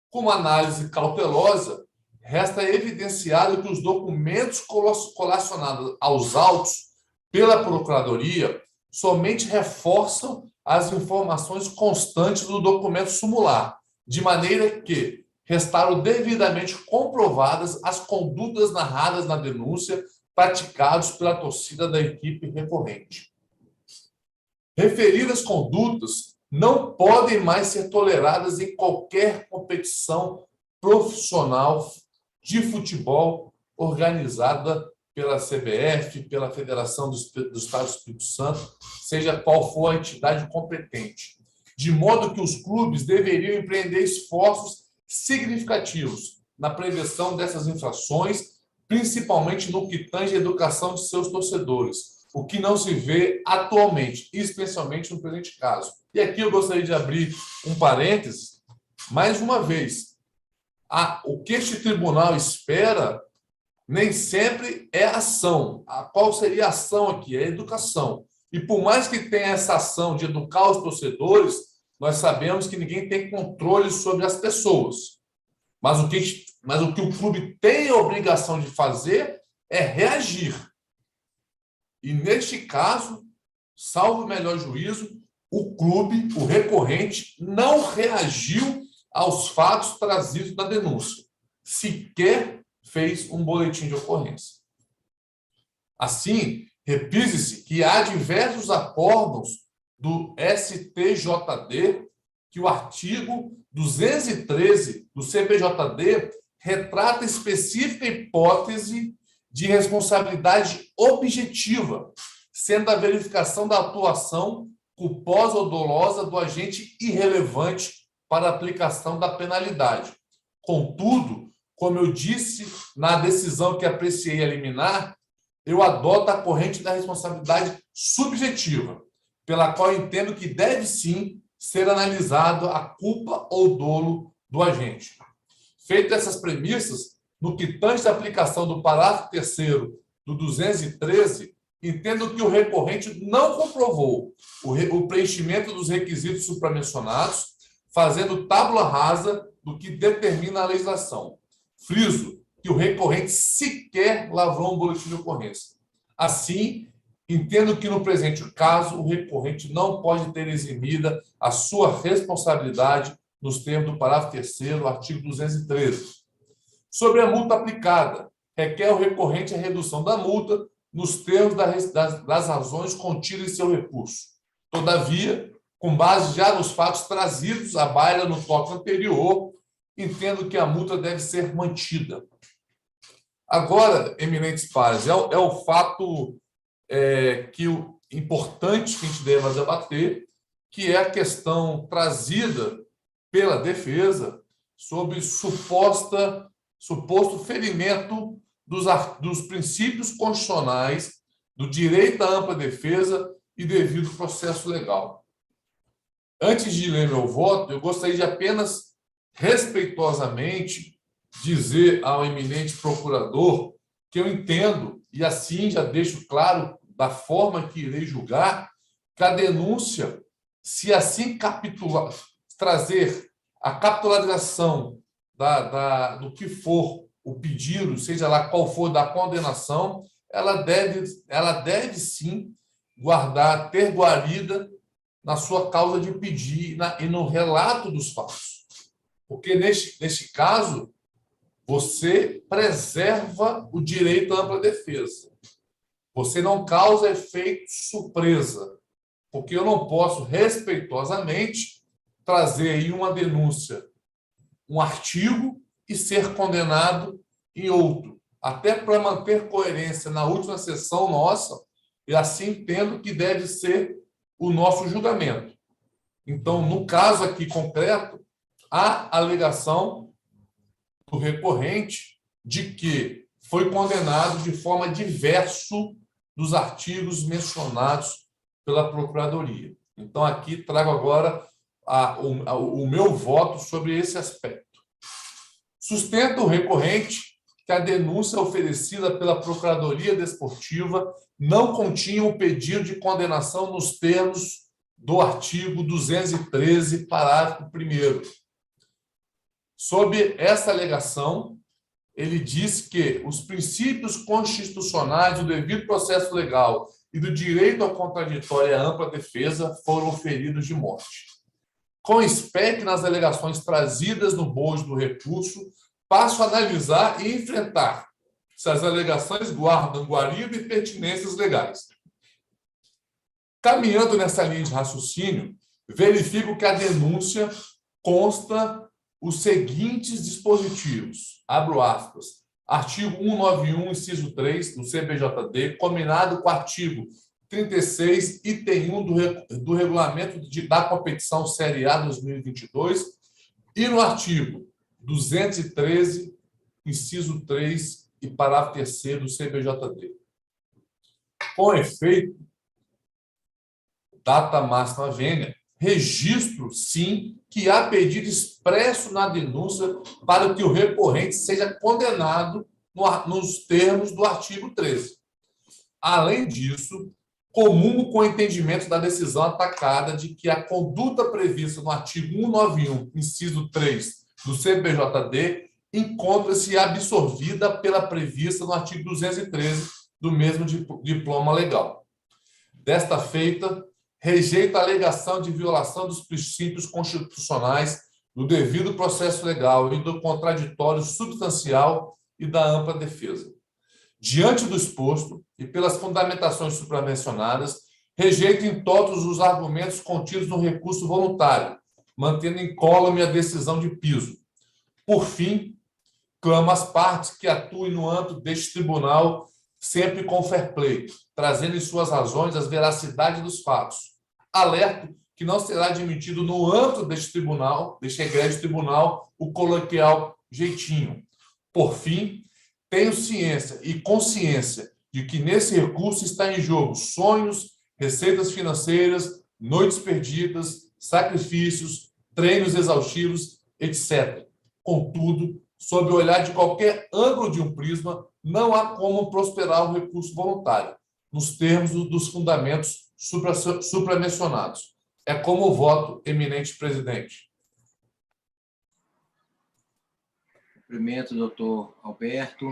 Com uma análise cautelosa, resta evidenciado que os documentos colacionados aos autos pela Procuradoria somente reforçam as informações constantes do documento sumular, de maneira que restaram devidamente comprovadas as condutas narradas na denúncia praticadas pela torcida da equipe recorrente. Referidas condutas não podem mais ser toleradas em qualquer competição profissional de futebol organizada pela CBF, pela Federação do Estado do Espírito Santo, seja qual for a entidade competente, de modo que os clubes deveriam empreender esforços significativos na prevenção dessas infrações, principalmente no que tange à educação de seus torcedores, o que não se vê atualmente, especialmente no presente caso. E aqui eu gostaria de abrir um parênteses, mais uma vez. O que este tribunal espera nem sempre é ação. Qual seria a ação aqui? É a educação. E por mais que tenha essa ação de educar os torcedores, nós sabemos que ninguém tem controle sobre as pessoas. Mas o que o clube tem a obrigação de fazer é reagir. E, neste caso, salvo o melhor juízo, o clube, o recorrente, não reagiu aos fatos trazidos na denúncia. Sequer fez um boletim de ocorrência. Assim, repise-se que há diversos acórdãos do STJD que o artigo 213 do CPJD retrata específica hipótese de responsabilidade objetiva, sendo a verificação da atuação culposa ou dolosa do agente irrelevante para a aplicação da penalidade. Contudo, como eu disse na decisão que apreciei a liminar, eu adoto a corrente da responsabilidade subjetiva, pela qual entendo que deve sim ser analisado a culpa ou dolo do agente. Feitas essas premissas, no que tange à aplicação do parágrafo 3º do 213, entendo que o recorrente não comprovou o preenchimento dos requisitos supramencionados, fazendo tábula rasa do que determina a legislação. Friso que o recorrente sequer lavrou um boletim de ocorrência. Assim, entendo que, no presente caso, o recorrente não pode ter eximida a sua responsabilidade nos termos do parágrafo 3º, artigo 213. Sobre a multa aplicada, requer o recorrente a redução da multa nos termos das razões contidas em seu recurso. Todavia, com base já nos fatos trazidos à baila no tópico anterior, entendo que a multa deve ser mantida. Agora, eminentes pares, é o fato importante que a gente deve debater, que é a questão trazida pela defesa sobre suposto ferimento dos princípios constitucionais do direito à ampla defesa e devido processo legal. Antes de ler meu voto, eu gostaria de apenas respeitosamente dizer ao eminente procurador que eu entendo, e assim já deixo claro da forma que irei julgar, que a denúncia, se assim trazer a capitulação do que for o pedido, seja lá qual for da condenação, ela deve sim ter guarida na sua causa de pedir e no relato dos fatos. Porque, neste caso, você preserva o direito à ampla defesa. Você não causa efeito surpresa, porque eu não posso, respeitosamente, trazer aí uma denúncia, um artigo, e ser condenado em outro. Até para manter coerência na última sessão nossa, e assim entendo que deve ser o nosso julgamento. Então, no caso aqui concreto, há alegação do recorrente de que foi condenado de forma diverso dos artigos mencionados pela Procuradoria. Então, aqui trago agora o meu voto sobre esse aspecto. Sustenta o recorrente que a denúncia oferecida pela Procuradoria Desportiva não continha o pedido de condenação nos termos do artigo 213, parágrafo 1º. Sob essa alegação, ele diz que os princípios constitucionais do devido processo legal e do direito ao contraditório e à ampla defesa foram feridos de morte. Com espécie nas alegações trazidas no bojo do recurso, passo a analisar e enfrentar se as alegações guardam guarida e pertinências legais. Caminhando nessa linha de raciocínio, verifico que a denúncia consta os seguintes dispositivos, abro aspas, artigo 191, inciso 3 do CPJD, combinado com o artigo 36, item 1 do Regulamento da Competição Série A 2022, e no artigo 213, inciso 3 e parágrafo 3º do CPJD. Com efeito, data máxima vênia, registro, sim, que há pedido expresso na denúncia para que o recorrente seja condenado nos termos do artigo 13. Além disso, comungo com o entendimento da decisão atacada de que a conduta prevista no artigo 191, inciso 3 do CPJD, encontra-se absorvida pela prevista no artigo 213 do mesmo diploma legal. Desta feita, rejeito a alegação de violação dos princípios constitucionais do devido processo legal e do contraditório substancial e da ampla defesa. Diante do exposto e pelas fundamentações supramencionadas, rejeito em todos os argumentos contidos no recurso voluntário, mantendo incólume a decisão de piso. Por fim, clamo às partes que atuem no âmbito deste tribunal sempre com fair play, trazendo em suas razões as veracidades dos fatos. Alerto que não será admitido no âmbito deste tribunal, deste egrégio tribunal, o coloquial jeitinho. Por fim, tenho ciência e consciência de que nesse recurso está em jogo sonhos, receitas financeiras, noites perdidas, sacrifícios, treinos exaustivos, etc. Contudo, sob o olhar de qualquer ângulo de um prisma, não há como prosperar o recurso voluntário, nos termos dos fundamentos supramencionados. É como o voto, eminente presidente. Cumprimento o doutor Alberto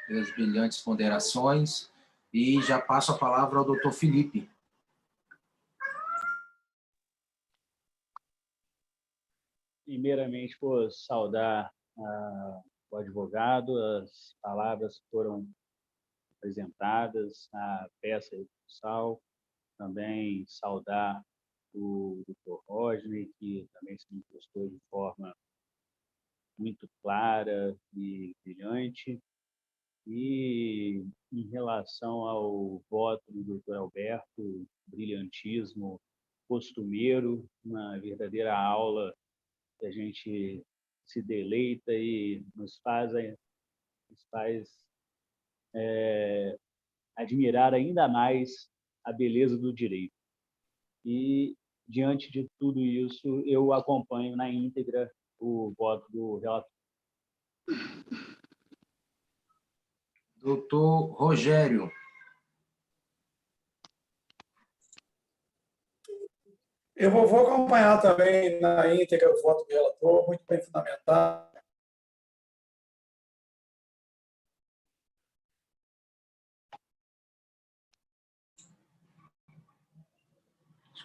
pelas brilhantes ponderações e já passo a palavra ao doutor Felipe. Primeiramente, por saudar o advogado, as palavras foram apresentadas, a peça recursal, também saudar o Dr. Rodney, que também se manifestou de forma muito clara e brilhante. E em relação ao voto do Dr. Alberto, brilhantismo costumeiro, uma verdadeira aula que a gente se deleita e nos faz admirar ainda mais a beleza do direito. E, diante de tudo isso, eu acompanho na íntegra o voto do relator. Doutor Rogério. Eu vou acompanhar também na íntegra o voto do relator, muito bem fundamentado.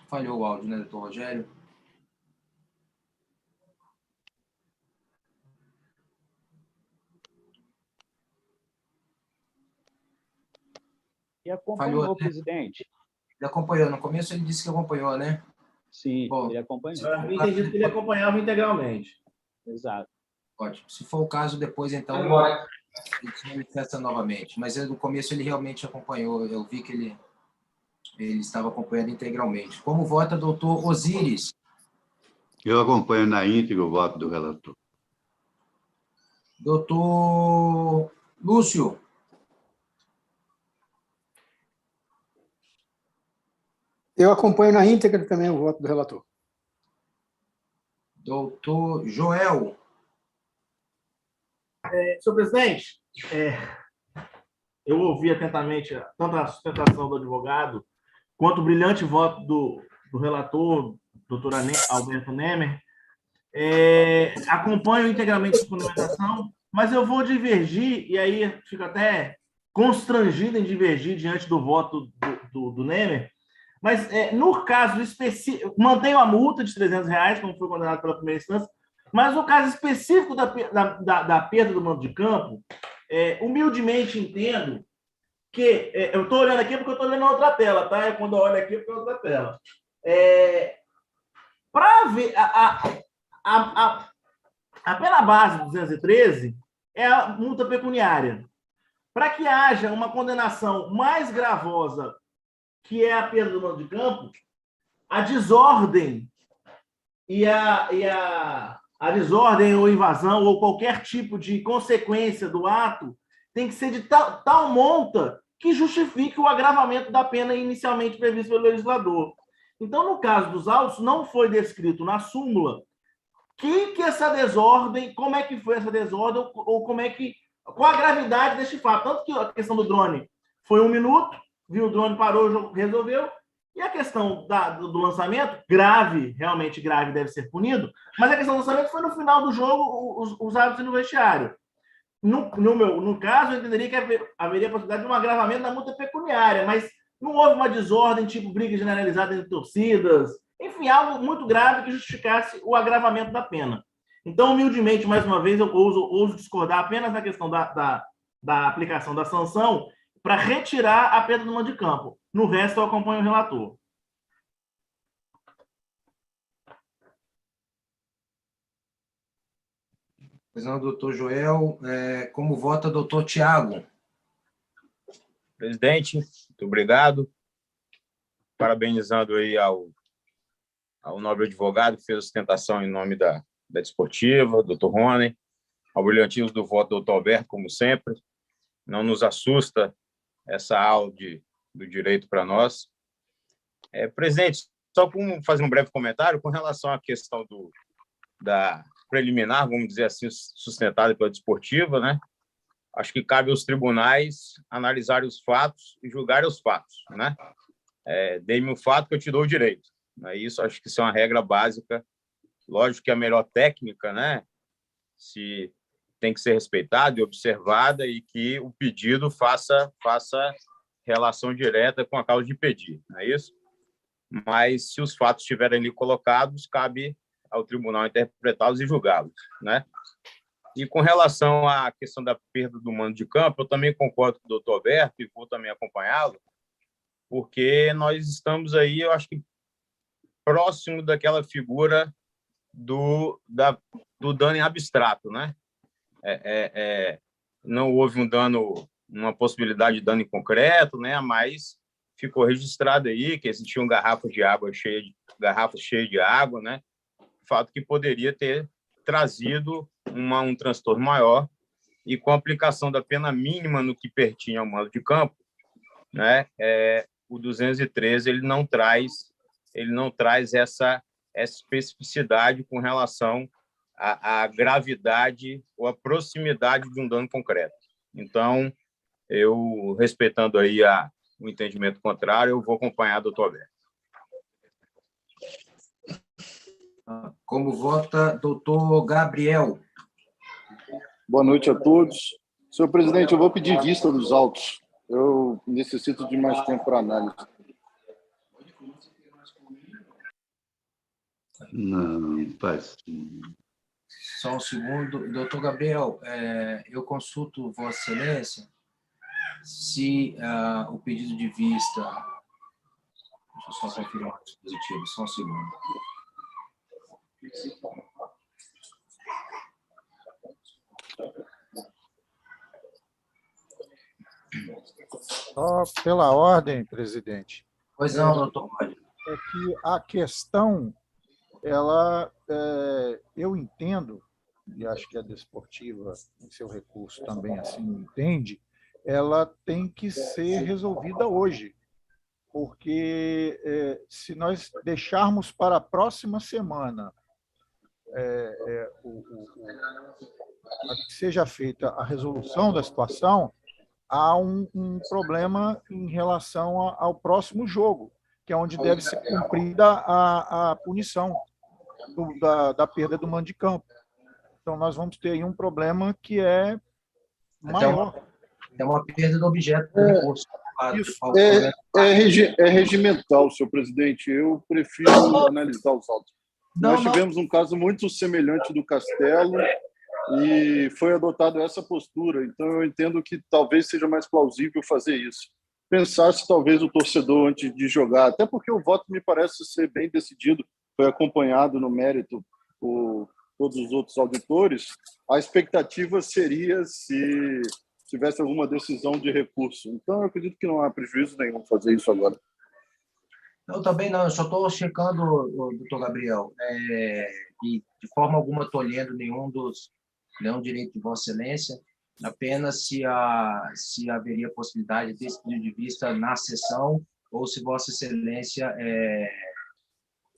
Falhou o áudio, né, doutor Rogério? E acompanhou, falhou, presidente? Ele acompanhou. No começo ele disse que acompanhou, né? Sim, bom, ele acompanhou. Eu entendi que ele acompanhava integralmente. Exato. Ótimo. Se for o caso, depois, então, ele se manifesta novamente. Mas no começo ele realmente acompanhou. Eu vi que ele estava acompanhando integralmente. Como vota doutor Osíris? Eu acompanho na íntegra o voto do relator. Doutor Lúcio? Eu acompanho na íntegra também o voto do relator. Doutor Joel? Senhor presidente, eu ouvi atentamente tanto a sustentação do advogado quanto o brilhante voto do relator, doutor Alberto Nemer. Acompanho integralmente a fundamentação, mas eu vou divergir, e aí fico até constrangido em divergir diante do voto do Nemer, mas no caso específico, mantenho a multa de R$300, como foi condenado pela primeira instância, mas no caso específico da perda do mando de campo, humildemente entendo que... eu estou olhando aqui porque eu estou olhando na outra tela, tá? Quando eu olho aqui, eu estou na outra tela. Para ver... A pena base do 213 é a multa pecuniária. Para que haja uma condenação mais gravosa, que é a perda do mando de campo, a desordem a desordem ou invasão ou qualquer tipo de consequência do ato tem que ser de tal monta que justifique o agravamento da pena inicialmente prevista pelo legislador. Então, no caso dos autos, não foi descrito na súmula que essa desordem, como é que foi essa desordem, ou qual a gravidade deste fato. Tanto que a questão do drone foi 1 minuto, viu o drone, parou, resolveu, e a questão do lançamento, grave, realmente grave, deve ser punido, mas a questão do lançamento foi no final do jogo, os árbitros no vestiário. No caso, eu entenderia que haveria a possibilidade de um agravamento da multa pecuniária, mas não houve uma desordem, tipo briga generalizada entre torcidas, enfim, algo muito grave que justificasse o agravamento da pena. Então, humildemente, mais uma vez, eu ouso discordar apenas na questão da aplicação da sanção para retirar a perda do mando de campo. No resto, eu acompanho o relator. Pois não, doutor Joel. Como vota doutor Tiago? Presidente, muito obrigado. Parabenizando aí ao ao nobre advogado que fez a sustentação em nome da Desportiva, doutor Rony, ao brilhantismo do voto do doutor Alberto, como sempre. Não nos assusta essa aula do direito para nós. Presidente, só como fazer um breve comentário com relação à questão da preliminar, vamos dizer assim, sustentada pela Desportiva, né? Acho que cabe aos tribunais analisarem os fatos e julgarem os fatos, né? Dê-me o fato que eu te dou o direito. Isso, acho que isso é uma regra básica. Lógico que a melhor técnica, né, tem que ser respeitada e observada e que o pedido faça relação direta com a causa de pedir, não é isso? Mas, se os fatos estiverem ali colocados, cabe ao tribunal interpretá-los e julgá-los, né? E com relação à questão da perda do mando de campo, eu também concordo com o doutor Alberto e vou também acompanhá-lo, porque nós estamos aí, eu acho que, próximo daquela figura do dano em abstrato, né? Não houve um dano, uma possibilidade de dano em concreto, né? Mas ficou registrado aí que existiam garrafas cheias de água, né? Fato que poderia ter trazido um transtorno maior, e com a aplicação da pena mínima no que pertinha ao mando de campo, né? O 213 ele não traz essa especificidade com relação à gravidade ou à proximidade de um dano concreto. Então, eu, respeitando aí o entendimento contrário, eu vou acompanhar o doutor Alberto. Como vota doutor Gabriel? Boa noite a todos. Senhor presidente, eu vou pedir vista dos autos. Eu necessito de mais tempo para análise. Não, faz. Só um segundo. Doutor Gabriel, eu consulto Vossa Excelência se o pedido de vista... Deixa eu só confirmar o dispositivo, só um segundo. Só pela ordem, presidente. Pois não, doutor. É que a questão, eu entendo, e acho que a Desportiva, em seu recurso também assim entende, ela tem que ser resolvida hoje, porque se nós deixarmos para a próxima semana que seja feita a resolução da situação, há um problema em relação ao próximo jogo, que é onde deve ser cumprida a punição da perda do mando de campo. Então, nós vamos ter aí um problema que é maior. É uma perda do objeto do recurso. Isso é regimental, senhor presidente. Eu prefiro analisar os autos. Nós tivemos um caso muito semelhante do Castelo e foi adotada essa postura. Então, eu entendo que talvez seja mais plausível fazer isso. Pensar se talvez o torcedor, antes de jogar, até porque o voto me parece ser bem decidido, foi acompanhado no mérito por todos os outros auditores, a expectativa seria se tivesse alguma decisão de recurso. Então, eu acredito que não há prejuízo nenhum fazer isso agora. Eu também não, eu só estou checando, doutor Gabriel, e de forma alguma estou lendo nenhum direito de Vossa Excelência, apenas se haveria possibilidade desse pedido de vista na sessão, ou se Vossa Excelência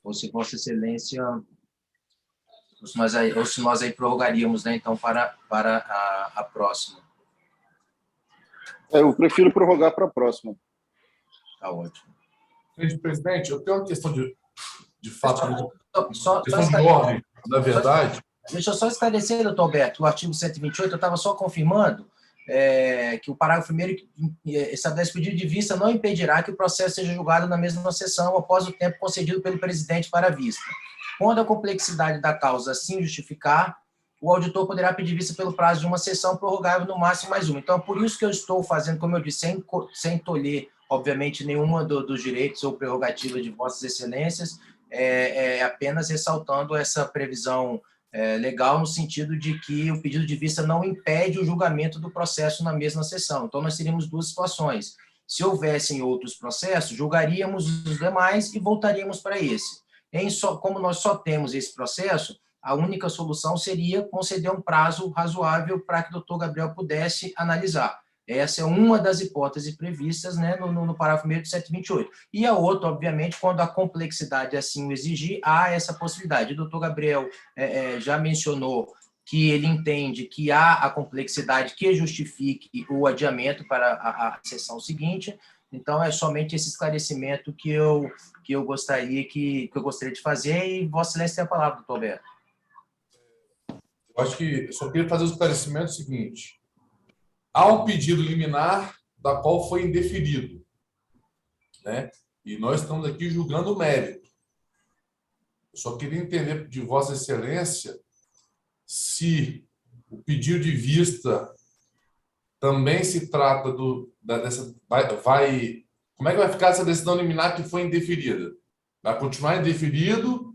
ou se nós aí prorrogaríamos, né, então, para a próxima. Eu prefiro prorrogar para a próxima. Está ótimo. Presidente, eu tenho uma questão de fato, questão de ordem, na verdade. Deixa eu só esclarecer, doutor Alberto, o artigo 128, eu estava só confirmando que o parágrafo 1º estabelece que o pedido de vista não impedirá que o processo seja julgado na mesma sessão após o tempo concedido pelo presidente para a vista. Quando a complexidade da causa assim justificar, o auditor poderá pedir vista pelo prazo de uma sessão prorrogável no máximo mais uma. Então, por isso que eu estou fazendo, como eu disse, sem tolher, obviamente, nenhuma dos direitos ou prerrogativas de Vossas Excelências, apenas ressaltando essa previsão legal no sentido de que o pedido de vista não impede o julgamento do processo na mesma sessão. Então, nós teríamos duas situações. Se houvessem outros processos, julgaríamos os demais e voltaríamos para esse. como nós só temos esse processo, a única solução seria conceder um prazo razoável para que o doutor Gabriel pudesse analisar. Essa é uma das hipóteses previstas, né, no parágrafo 1º do 128. E a outra, obviamente, quando a complexidade assim o exigir, há essa possibilidade. O doutor Gabriel já mencionou que ele entende que há a complexidade que justifique o adiamento para a sessão seguinte. Então, é somente esse esclarecimento que eu gostaria de fazer, e Vossa Excelência tem a palavra, doutor Alberto. Eu acho que eu só queria fazer o esclarecimento seguinte. Há um pedido liminar da qual foi indeferido, né? E nós estamos aqui julgando o mérito. Eu só queria entender de Vossa Excelência se o pedido de vista também se trata dessa... como é que vai ficar essa decisão liminar que foi indeferida? Vai continuar indeferido?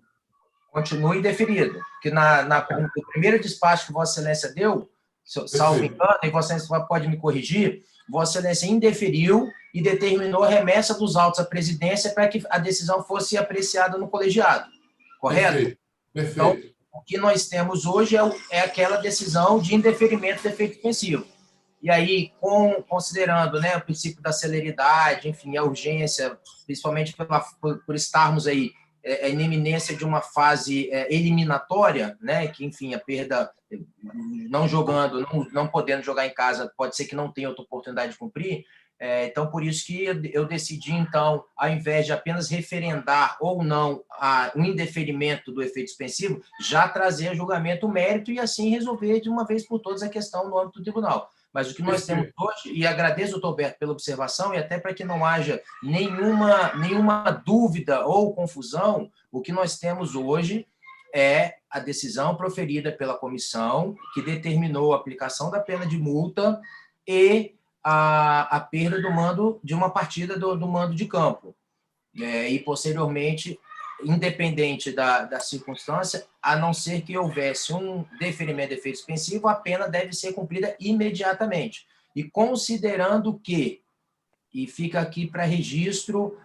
Continua indeferido, porque no primeiro despacho que Vossa Excelência deu, salvo engano, e Vossa Excelência pode me corrigir, Vossa Excelência indeferiu e determinou a remessa dos autos à presidência para que a decisão fosse apreciada no colegiado. Correto? Perfeito. Então, o que nós temos hoje é aquela decisão de indeferimento de efeito suspensivo. E aí, considerando, né, o princípio da celeridade, enfim, a urgência, principalmente por estarmos aí em iminência de uma fase eliminatória, né, que, enfim, a perda, não jogando, não podendo jogar em casa, pode ser que não tenha outra oportunidade de cumprir. Então, por isso que eu decidi, então, ao invés de apenas referendar ou não o indeferimento do efeito suspensivo, já trazer a julgamento o mérito e, assim, resolver de uma vez por todas a questão no âmbito do tribunal. Mas o que nós temos hoje, e agradeço, doutor Alberto, pela observação, e até para que não haja nenhuma dúvida ou confusão, o que nós temos hoje é a decisão proferida pela comissão, que determinou a aplicação da pena de multa e a perda do mando de uma partida do mando de campo. E, posteriormente, independente da circunstância, a não ser que houvesse um deferimento de efeito suspensivo, a pena deve ser cumprida imediatamente. E considerando que, e fica aqui para registro,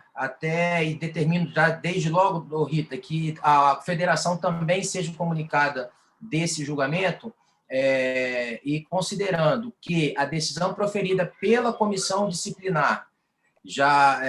e determino já desde logo, Rita, que a federação também seja comunicada desse julgamento, e considerando que a decisão proferida pela comissão disciplinar já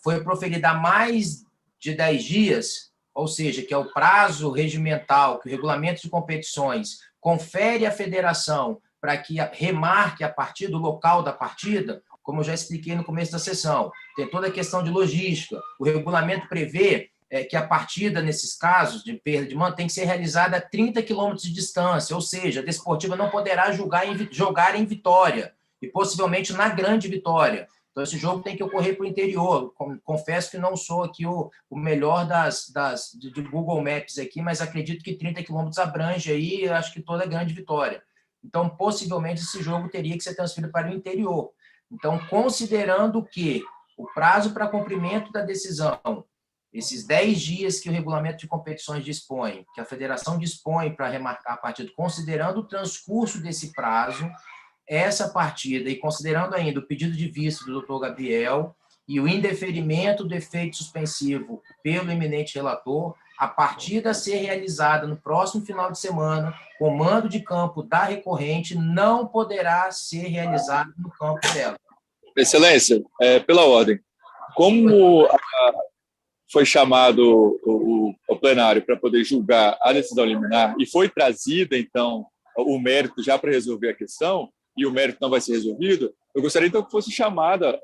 foi proferida há mais de 10 dias, ou seja, que é o prazo regimental que o regulamento de competições confere à federação para que remarque a partida, do local da partida, como eu já expliquei no começo da sessão. Tem toda a questão de logística. O regulamento prevê que a partida, nesses casos de perda de mando, tem que ser realizada a 30 quilômetros de distância, ou seja, a Desportiva não poderá jogar em Vitória, e possivelmente na Grande Vitória. Então, esse jogo tem que ocorrer para o interior. Confesso que não sou aqui o melhor do Google Maps aqui, mas acredito que 30 quilômetros abrange aí, acho que toda a Grande Vitória. Então, possivelmente, esse jogo teria que ser transferido para o interior. Então, considerando que o prazo para cumprimento da decisão, esses 10 dias que o regulamento de competições dispõe, que a federação dispõe para remarcar a partida, considerando o transcurso desse prazo, essa partida, e considerando ainda o pedido de vista do doutor Gabriel e o indeferimento do efeito suspensivo pelo eminente relator, a partida a ser realizada no próximo final de semana, com mando de campo da recorrente, não poderá ser realizada no campo dela. Excelência, pela ordem, como foi chamado o plenário para poder julgar a decisão liminar e foi trazida, então, o mérito já para resolver a questão, e o mérito não vai ser resolvido, eu gostaria, então, que fosse chamada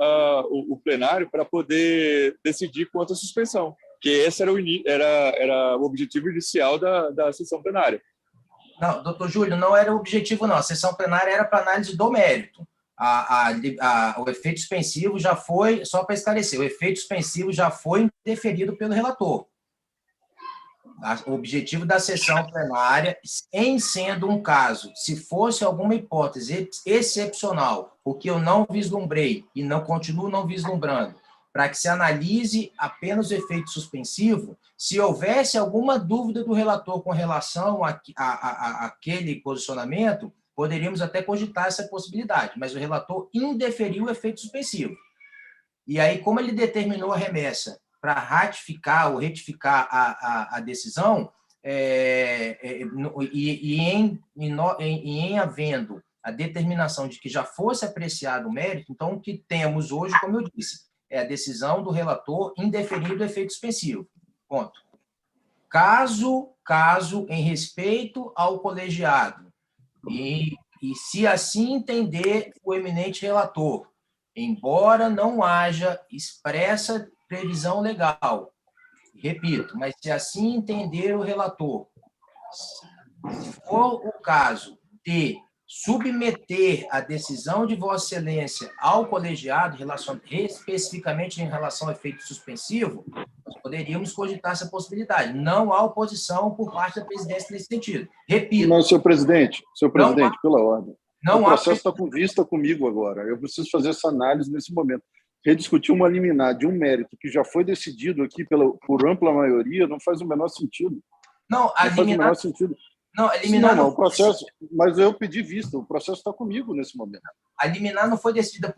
o plenário para poder decidir quanto à suspensão, que esse era o objetivo inicial da sessão plenária. Não, doutor Júlio, não era o objetivo, não. A sessão plenária era para análise do mérito. O efeito suspensivo já foi, só para esclarecer, o efeito suspensivo já foi indeferido pelo relator. O objetivo da sessão plenária, em sendo um caso, se fosse alguma hipótese excepcional, o que eu não vislumbrei e não continuo não vislumbrando, para que se analise apenas o efeito suspensivo, se houvesse alguma dúvida do relator com relação àquele posicionamento, poderíamos até cogitar essa possibilidade, mas o relator indeferiu o efeito suspensivo. E aí, como ele determinou a remessa ratificar ou retificar a decisão, em havendo a determinação de que já fosse apreciado o mérito, então o que temos hoje, como eu disse, é a decisão do relator indeferindo o efeito suspensivo. Ponto. Caso em respeito ao colegiado, e se assim entender o eminente relator, embora não haja expressa previsão legal, repito, mas se assim entender o relator, se for o caso de submeter a decisão de Vossa Excelência ao colegiado, especificamente em relação ao efeito suspensivo, nós poderíamos cogitar essa possibilidade. Não há oposição por parte da presidência nesse sentido. Repito. Mas, senhor presidente, pela ordem. O processo está com vista comigo agora. Eu preciso fazer essa análise nesse momento. Rediscutir uma liminar de um mérito que já foi decidido aqui por ampla maioria não faz o menor sentido. Não faz o menor sentido. Não, a liminar não, o processo, mas eu pedi vista, o processo está comigo nesse momento. A liminar não foi decidida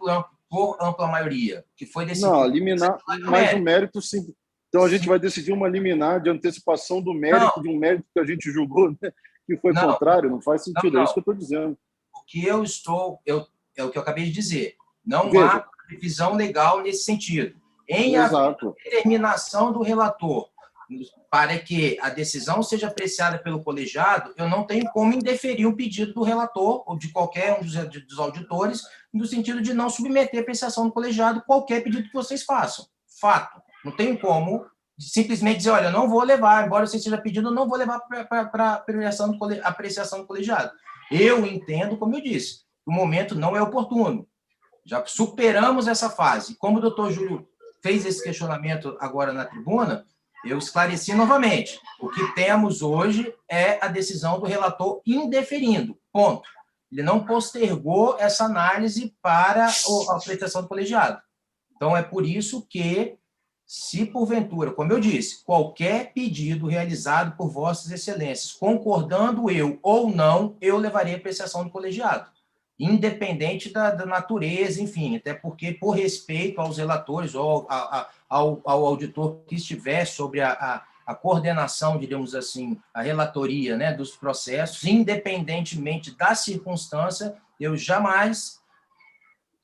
por ampla maioria, que foi decidida. Não, a liminar, mas o mérito sim. Então a gente vai decidir uma liminar de antecipação do mérito de um mérito que a gente julgou, né, que foi contrário, não faz sentido, é isso que eu estou dizendo. O que é o que eu acabei de dizer. Não há previsão legal nesse sentido. Em a determinação do relator para que a decisão seja apreciada pelo colegiado, eu não tenho como indeferir um pedido do relator ou de qualquer um dos auditores, no sentido de não submeter a apreciação do colegiado qualquer pedido que vocês façam. Fato. Não tenho como simplesmente dizer, olha, não vou levar, embora você esteja pedindo, não vou levar para apreciação do colegiado. Eu entendo, como eu disse, o momento não é oportuno. Já superamos essa fase. Como o doutor Júlio fez esse questionamento agora na tribuna, eu esclareci novamente. O que temos hoje é a decisão do relator indeferindo. Ponto. Ele não postergou essa análise para a apreciação do colegiado. Então, é por isso que, se porventura, como eu disse, qualquer pedido realizado por Vossas Excelências, concordando eu ou não, eu levarei a apreciação do colegiado, independente da natureza, enfim, até porque, por respeito aos relatores ou ao auditor que estiver sobre a coordenação, diríamos assim, a relatoria, né, dos processos, independentemente da circunstância, eu jamais,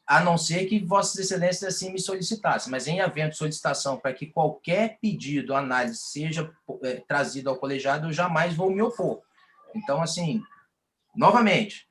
a não ser que Vossas Excelências assim me solicitassem, mas em havendo solicitação para que qualquer pedido, análise seja trazido ao colegiado, eu jamais vou me opor. Então, assim, novamente,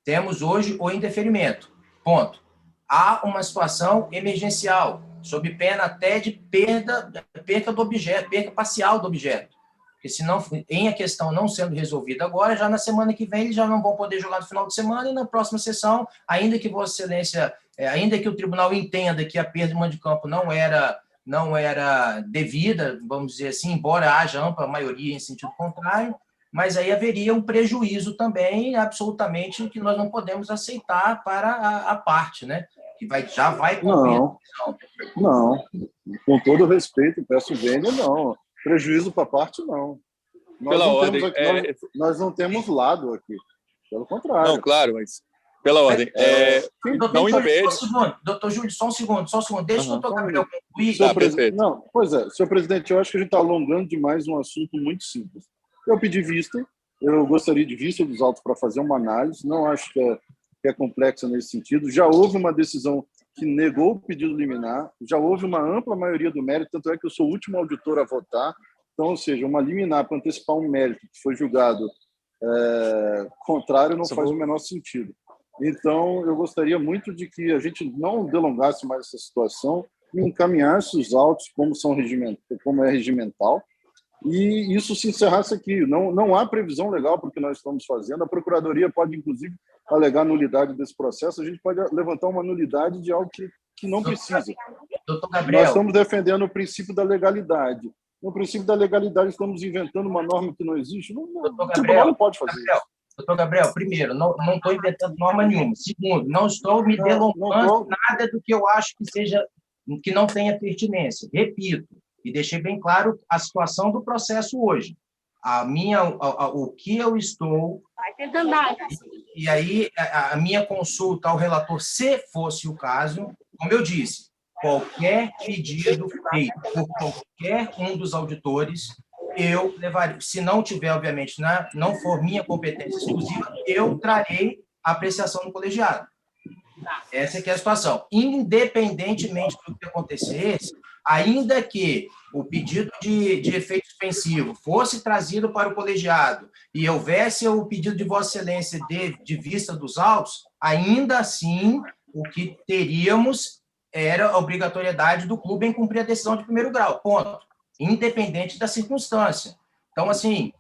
temos hoje o indeferimento. Ponto. Há uma situação emergencial, sob pena até de perca do objeto, perca parcial do objeto. Porque senão, em a questão não sendo resolvida agora, já na semana que vem eles já não vão poder jogar no final de semana, e na próxima sessão, ainda que Vossa Excelência, ainda que o tribunal entenda que a perda de mando de campo não era devida, vamos dizer assim, embora haja ampla maioria em sentido contrário, mas aí haveria um prejuízo também, absolutamente, que nós não podemos aceitar para a parte, né? Que já vai cumprir. Não, com todo respeito, peço vênia, não. Prejuízo para a parte, não. Nós não temos lado aqui, pelo contrário. Não, claro, mas pela ordem. Não impede. Doutor Júlio, só um segundo. Deixa o doutor Gabriel concluir. Não, pois é, senhor presidente, eu acho que a gente está alongando demais um assunto muito simples. Eu pedi vista, eu gostaria de vista dos autos para fazer uma análise, não acho que é complexa nesse sentido. Já houve uma decisão que negou o pedido liminar, já houve uma ampla maioria do mérito, tanto é que eu sou o último auditor a votar. Então, ou seja, uma liminar para antecipar um mérito que foi julgado contrário não faz o menor sentido. Então, eu gostaria muito de que a gente não delongasse mais essa situação e encaminhasse os autos como é regimental, e isso se encerrasse aqui. Não há previsão legal para o que nós estamos fazendo. A Procuradoria pode, inclusive, alegar nulidade desse processo. A gente pode levantar uma nulidade de algo que não precisa. Doutor Gabriel. Nós estamos defendendo o princípio da legalidade. No princípio da legalidade, estamos inventando uma norma que não existe. O tribunal não pode fazer isso. Doutor Gabriel, primeiro, não estou inventando norma nenhuma. Segundo, não estou me delongando nada do que eu acho que não tenha pertinência. Repito, e deixei bem claro a situação do processo hoje. O que eu estou... E aí, a minha consulta ao relator, se fosse o caso, como eu disse, qualquer pedido feito por qualquer um dos auditores, eu levarei. Se não tiver, obviamente, não for minha competência exclusiva, eu trarei a apreciação do colegiado. Essa é que é a situação. Independentemente do que acontecesse, ainda que o pedido de efeito suspensivo fosse trazido para o colegiado e houvesse o pedido de Vossa Excelência de vista dos autos, ainda assim, o que teríamos era a obrigatoriedade do clube em cumprir a decisão de primeiro grau, ponto. Independente da circunstância. Então, assim,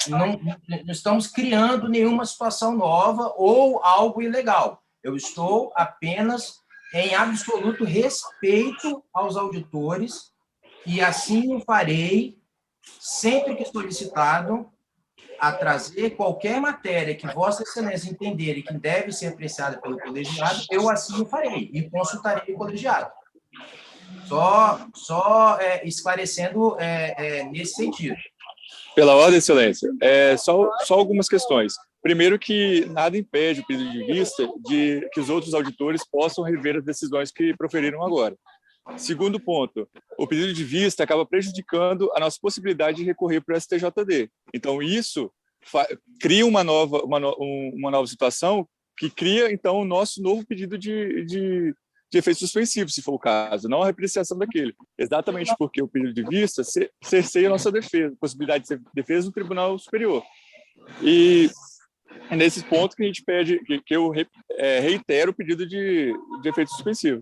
não estamos criando nenhuma situação nova ou algo ilegal. Eu estou apenas em absoluto respeito aos auditores e assim o farei sempre que solicitado a trazer qualquer matéria que Vossa Excelência entender e que deve ser apreciada pelo colegiado, eu assim o farei e consultarei o colegiado. Só esclarecendo nesse sentido. Pela ordem, Excelência, só algumas questões. Primeiro que nada impede o pedido de vista de que os outros auditores possam rever as decisões que proferiram agora. Segundo ponto, o pedido de vista acaba prejudicando a nossa possibilidade de recorrer para o STJD. Então, isso cria uma nova situação que cria, então, o nosso novo pedido de efeito suspensivo, se for o caso, não a repreciação daquele. Exatamente porque o pedido de vista cerceia a nossa defesa, possibilidade de defesa do Tribunal Superior. E é nesse ponto que a gente pede, que eu reitero o pedido de efeito suspensivo.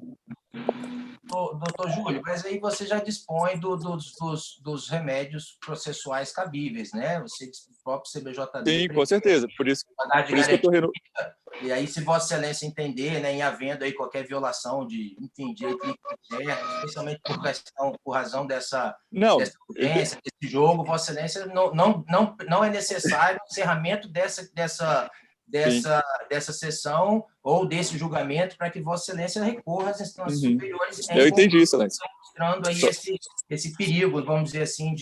Doutor Júlio, mas aí você já dispõe dos remédios processuais cabíveis, né? O próprio CBJD. Sim, com certeza. Por isso que eu estou... E aí, se Vossa Excelência entender, né, em havendo aí qualquer violação de, enfim, direito interno, especialmente por razão dessa urgência, desse jogo, Vossa Excelência não é necessário o encerramento dessa sessão ou desse julgamento para que Vossa Excelência recorra às instâncias superiores. Eu entendi, Excelência. Mostrando aí esse perigo, vamos dizer assim,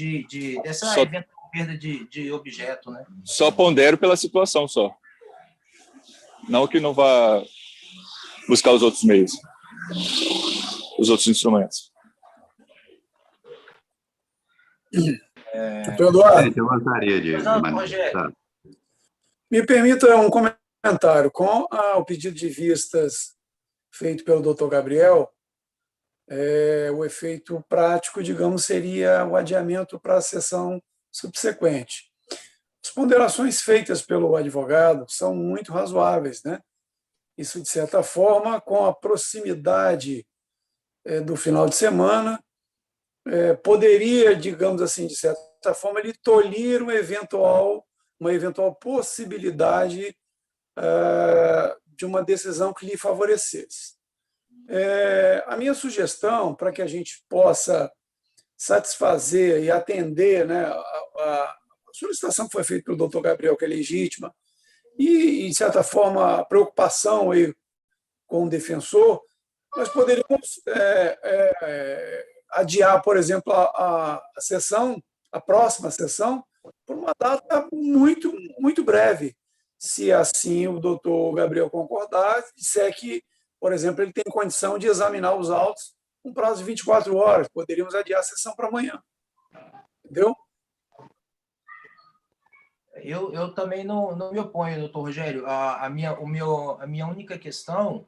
dessa eventual perda de objeto, né? Só pondero pela situação, só. Não que não vá buscar os outros meios, os outros instrumentos. Doutor Eduardo, eu gostaria de manifestar. Me permita um comentário. Com o pedido de vistas feito pelo doutor Gabriel, o efeito prático, digamos, seria o adiamento para a sessão subsequente. As ponderações feitas pelo advogado são muito razoáveis, né? Isso, de certa forma, com a proximidade do final de semana, poderia, digamos assim, de certa forma, ele tolir uma eventual possibilidade de uma decisão que lhe favorecesse. A minha sugestão, para que a gente possa satisfazer e atender, né, a solicitação que foi feita pelo doutor Gabriel, que é legítima, e, de certa forma, a preocupação aí com o defensor, nós poderíamos adiar, por exemplo, a próxima sessão, por uma data muito, muito breve, se assim o doutor Gabriel concordar, disser que, por exemplo, ele tem condição de examinar os autos com prazo de 24 horas, poderíamos adiar a sessão para amanhã. Entendeu? Eu também não me oponho, doutor Rogério. A minha única questão,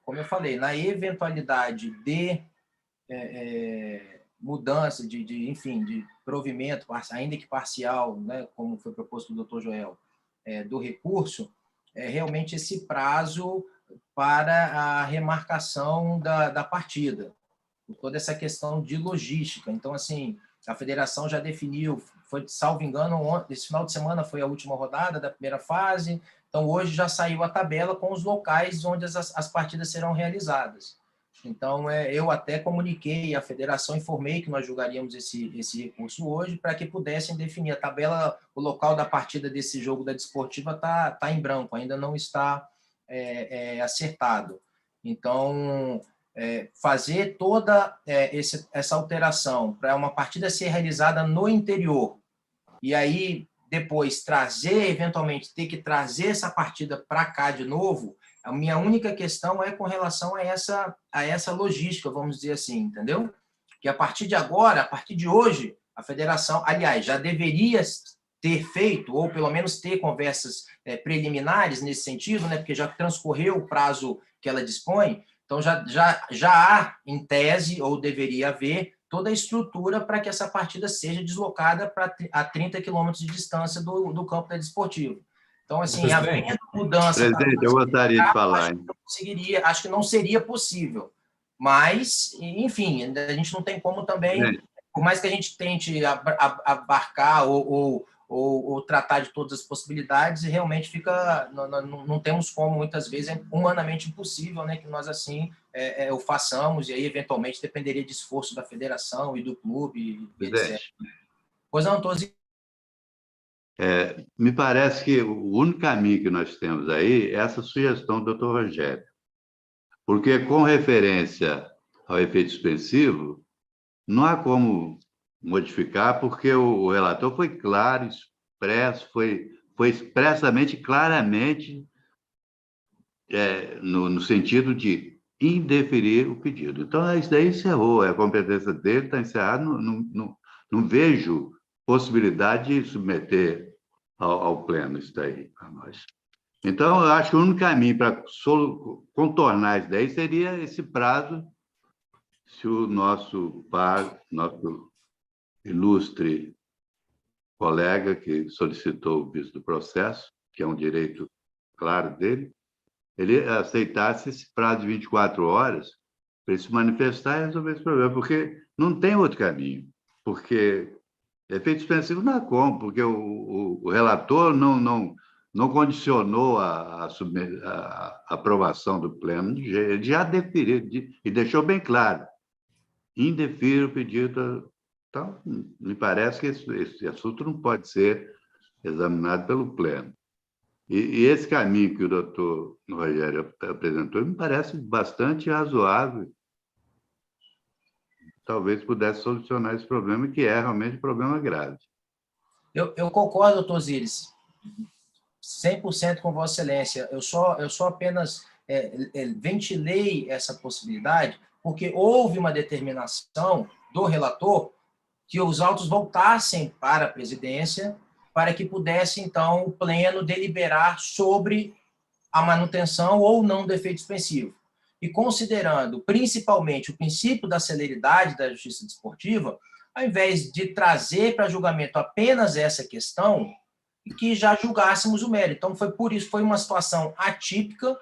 como eu falei, na eventualidade de mudança, enfim, de provimento, ainda que parcial, né, como foi proposto pelo doutor Joel, do recurso, realmente esse prazo para a remarcação da partida, por toda essa questão de logística. Então, assim, a federação já definiu, foi, salvo engano, esse final de semana foi a última rodada da primeira fase, então hoje já saiu a tabela com os locais onde as partidas serão realizadas. Então, eu até comuniquei à federação, informei que nós julgaríamos esse recurso hoje para que pudessem definir a tabela, o local da partida desse jogo da Desportiva está em branco, ainda não está acertado. Então, fazer toda essa alteração para uma partida ser realizada no interior e aí depois eventualmente ter que trazer essa partida para cá de novo, A minha única questão é com relação a essa logística, vamos dizer assim, entendeu? Que a partir de agora, a partir de hoje, a federação, aliás, já deveria ter feito, ou pelo menos ter conversas preliminares nesse sentido, né? Porque já transcorreu o prazo que ela dispõe, então já há, em tese, ou deveria haver, toda a estrutura para que essa partida seja deslocada a 30 quilômetros de distância do campo da Desportivo. Então, assim, havendo mudança... Presidente, eu gostaria de falar. Acho que não seria possível. Mas, enfim, a gente não tem como também, por mais que a gente tente abarcar ou tratar de todas as possibilidades, realmente fica, não temos como, muitas vezes, é humanamente impossível, né, que nós assim o façamos, e aí, eventualmente, dependeria de esforço da federação e do clube, etc. Pois não, Tosi? Me parece que o único caminho que nós temos aí é essa sugestão do Dr. Rogério. Porque, com referência ao efeito suspensivo, não há como modificar, porque o relator foi claro, expresso, foi expressamente, claramente, no sentido de indeferir o pedido. Então, isso daí encerrou, é a competência dele, está encerrado, não vejo possibilidade de submeter ao pleno isso daí para nós. Então, eu acho que o único caminho para contornar isso daí seria esse prazo, se o nosso ilustre colega que solicitou o visto do processo, que é um direito claro dele, ele aceitasse esse prazo de 24 horas para ele se manifestar e resolver esse problema, porque não tem outro caminho, porque efeito suspensivo não há como, porque o relator não condicionou a aprovação do pleno, ele já deferiu e deixou bem claro, indefere o pedido. Então, me parece que esse assunto não pode ser examinado pelo pleno. E esse caminho que o doutor Rogério apresentou me parece bastante razoável. Talvez pudesse solucionar esse problema, que é realmente um problema grave. Eu concordo, doutor Osiris, 100% com Vossa Excelência. Eu só apenas ventilei essa possibilidade porque houve uma determinação do relator que os autos voltassem para a presidência para que pudesse, então, o pleno deliberar sobre a manutenção ou não do efeito suspensivo. E considerando, principalmente, o princípio da celeridade da justiça desportiva, ao invés de trazer para julgamento apenas essa questão, que já julgássemos o mérito. Então, foi por isso, foi uma situação atípica,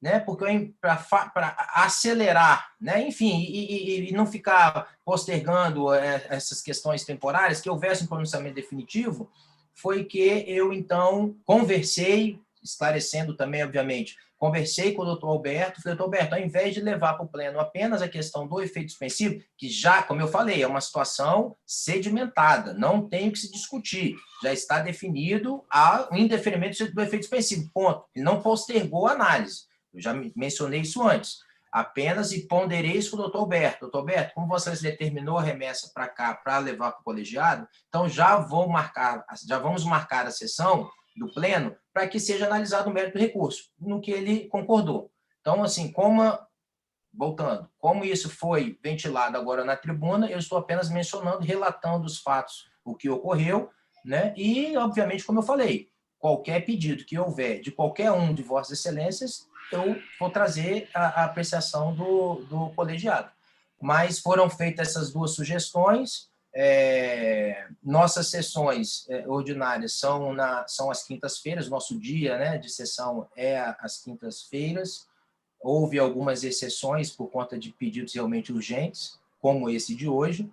né, porque para acelerar, né, enfim, e não ficar postergando essas questões temporárias, que houvesse um pronunciamento definitivo, foi que eu, então, conversei, esclarecendo também, obviamente, conversei com o doutor Alberto, falei, doutor Alberto, ao invés de levar para o pleno apenas a questão do efeito suspensivo, que já, como eu falei, é uma situação sedimentada, não tem o que se discutir, já está definido o indeferimento do efeito suspensivo, ponto. Ele não postergou a análise, eu já mencionei isso antes, apenas e ponderei isso com o doutor Alberto. Doutor Alberto, como vocês determinou a remessa para cá, para levar para o colegiado, então já vamos marcar a sessão do pleno para que seja analisado o mérito do recurso, no que ele concordou. Então, assim, voltando, como isso foi ventilado agora na tribuna, eu estou apenas mencionando, relatando os fatos, o que ocorreu, né? E, obviamente, como eu falei, qualquer pedido que houver de qualquer um de Vossas Excelências, eu vou trazer a apreciação do colegiado. Mas foram feitas essas duas sugestões. Nossas sessões ordinárias são às quintas-feiras, nosso dia, né, de sessão é às quintas-feiras. Houve algumas exceções por conta de pedidos realmente urgentes, como esse de hoje,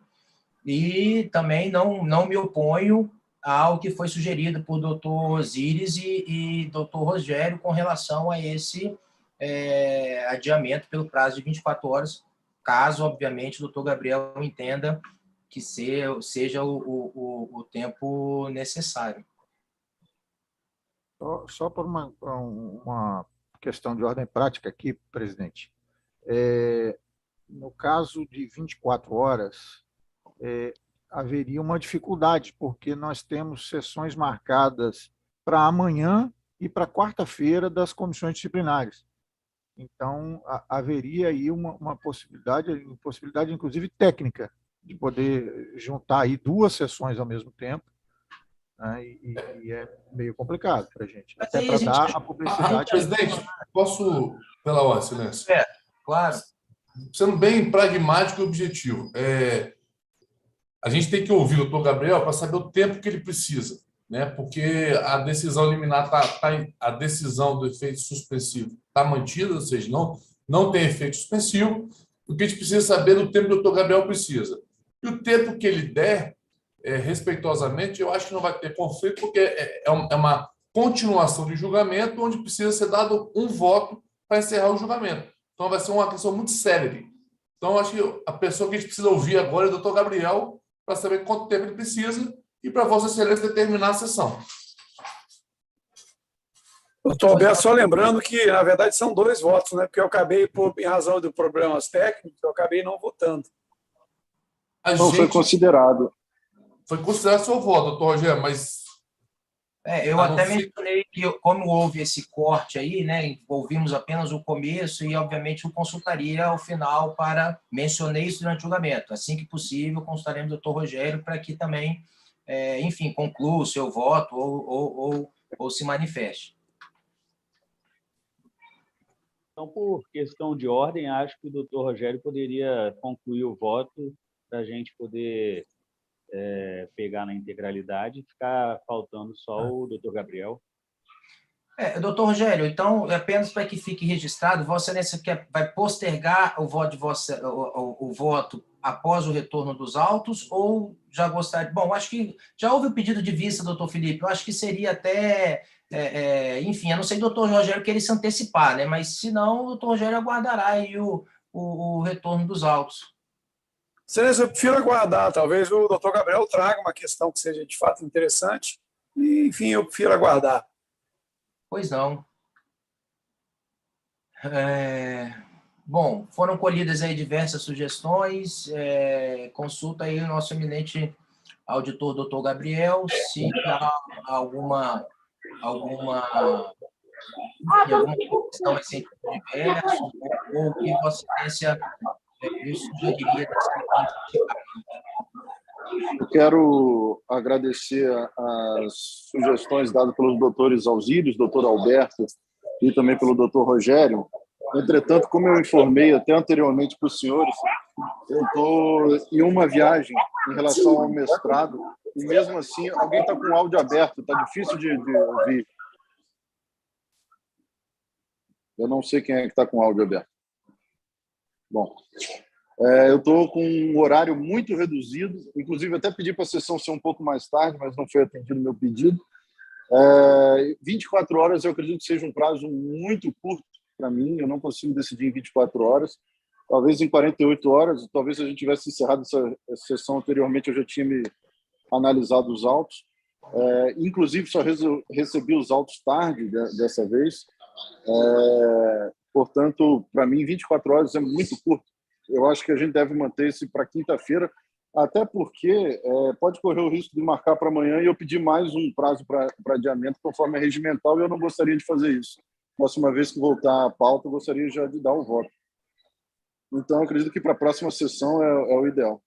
e também não me oponho ao que foi sugerido por doutor Osiris e doutor Rogério com relação a esse adiamento pelo prazo de 24 horas, caso, obviamente, o doutor Gabriel entenda que seja o tempo necessário. Só por uma questão de ordem prática aqui, presidente. No caso de 24 horas, haveria uma dificuldade, porque nós temos sessões marcadas para amanhã e para quarta-feira das comissões disciplinares. Então, haveria aí uma possibilidade inclusive técnica, de poder juntar aí duas sessões ao mesmo tempo, né? E é meio complicado para a gente, até para dar a publicidade. Presidente, posso, pela ordem, silêncio? Claro. Sendo bem pragmático e objetivo, a gente tem que ouvir o doutor Gabriel para saber o tempo que ele precisa, né? Porque a decisão liminar a decisão do efeito suspensivo está mantida, ou seja, não tem efeito suspensivo. O que a gente precisa saber do tempo que o doutor Gabriel precisa. E o tempo que ele der, respeitosamente, eu acho que não vai ter conflito, porque é uma continuação de julgamento onde precisa ser dado um voto para encerrar o julgamento. Então, vai ser uma questão muito célere. Então, eu acho que a pessoa que a gente precisa ouvir agora é o doutor Gabriel, para saber quanto tempo ele precisa e para Vossa Excelência determinar a sessão. Doutor Alberto, só lembrando que, na verdade, são 2 votos, né? Porque eu acabei, em razão de problemas técnicos, eu acabei não votando. Não foi considerado. Foi considerado seu voto, doutor Rogério, mas... Eu até mencionei que, como houve esse corte aí, né, ouvimos apenas o começo e, obviamente, eu consultaria ao final mencionei isso durante o julgamento. Assim que possível, consultaremos o doutor Rogério para que também, enfim, conclua o seu voto ou se manifeste. Então, por questão de ordem, acho que o doutor Rogério poderia concluir o voto para a gente poder pegar na integralidade e ficar faltando só o doutor Gabriel. Doutor Rogério, então, apenas para que fique registrado, Vossa Excelência vai postergar o voto, o voto após o retorno dos autos ou já gostaria... Bom, acho que já houve o pedido de vista, doutor Felipe, eu acho que seria até... enfim, eu não sei, doutor Rogério, que ele se antecipar, né? Mas, se não, o doutor Rogério aguardará aí o retorno dos autos. Excelência, eu prefiro aguardar. Talvez o doutor Gabriel traga uma questão que seja de fato interessante. E, enfim, eu prefiro aguardar. Pois não. Bom, foram colhidas aí diversas sugestões. Consulta aí o nosso eminente auditor, doutor Gabriel, se há alguma questão mais diversa ou o que Vossa Excelência sugeriria da seguinte. Eu quero agradecer as sugestões dadas pelos doutores Alzírios, doutor Alberto e também pelo doutor Rogério. Entretanto, como eu informei até anteriormente para os senhores, eu estou em uma viagem em relação ao mestrado e, mesmo assim, alguém está com o áudio aberto, está difícil de ouvir. Eu não sei quem é que está com o áudio aberto. Bom, eu estou com um horário muito reduzido, inclusive até pedi para a sessão ser um pouco mais tarde, mas não foi atendido o meu pedido. 24 horas eu acredito que seja um prazo muito curto para mim, eu não consigo decidir em 24 horas, talvez em 48 horas, talvez se a gente tivesse encerrado essa sessão anteriormente, eu já tinha me analisado os autos, inclusive só recebi os autos tarde dessa vez, portanto, para mim 24 horas é muito curto. Eu acho que a gente deve manter esse para quinta-feira, até porque pode correr o risco de marcar para amanhã e eu pedir mais um prazo para adiamento conforme é regimental e eu não gostaria de fazer isso. Próxima vez que voltar à pauta, eu gostaria já de dar o voto. Então, eu acredito que para a próxima sessão é o ideal.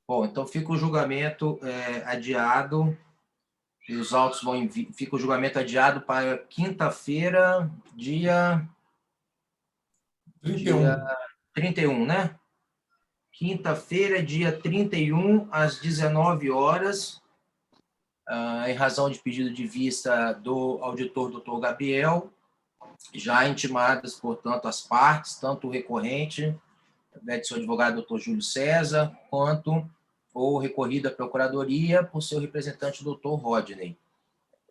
Bom, então fica o julgamento adiado e os autos fica o julgamento adiado para quinta-feira, dia 31, né? Quinta-feira, dia 31, às 19 horas, em razão de pedido de vista do auditor doutor Gabriel, já intimadas, portanto, as partes, tanto o recorrente, seu advogado doutor Júlio César, quanto o recorrido à Procuradoria por seu representante doutor Rodney.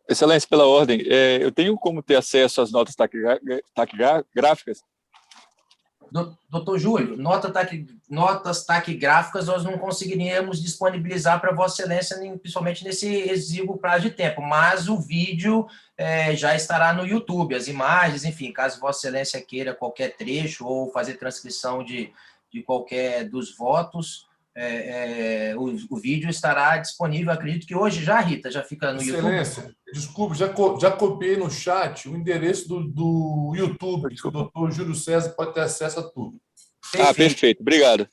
Excelência, pela ordem, eu tenho como ter acesso às notas taquigráficas? Doutor Júlio, notas taquigráficas nós não conseguiríamos disponibilizar para Vossa Excelência, principalmente nesse exíguo prazo de tempo, mas o vídeo já estará no YouTube, as imagens, enfim, caso Vossa Excelência queira qualquer trecho ou fazer transcrição de qualquer dos votos, o vídeo estará disponível, acredito que hoje já, Rita, já fica no YouTube. Excelência, desculpe, já copiei no chat o endereço do YouTube, que o doutor Júlio César pode ter acesso a tudo. Perfeito. Obrigado.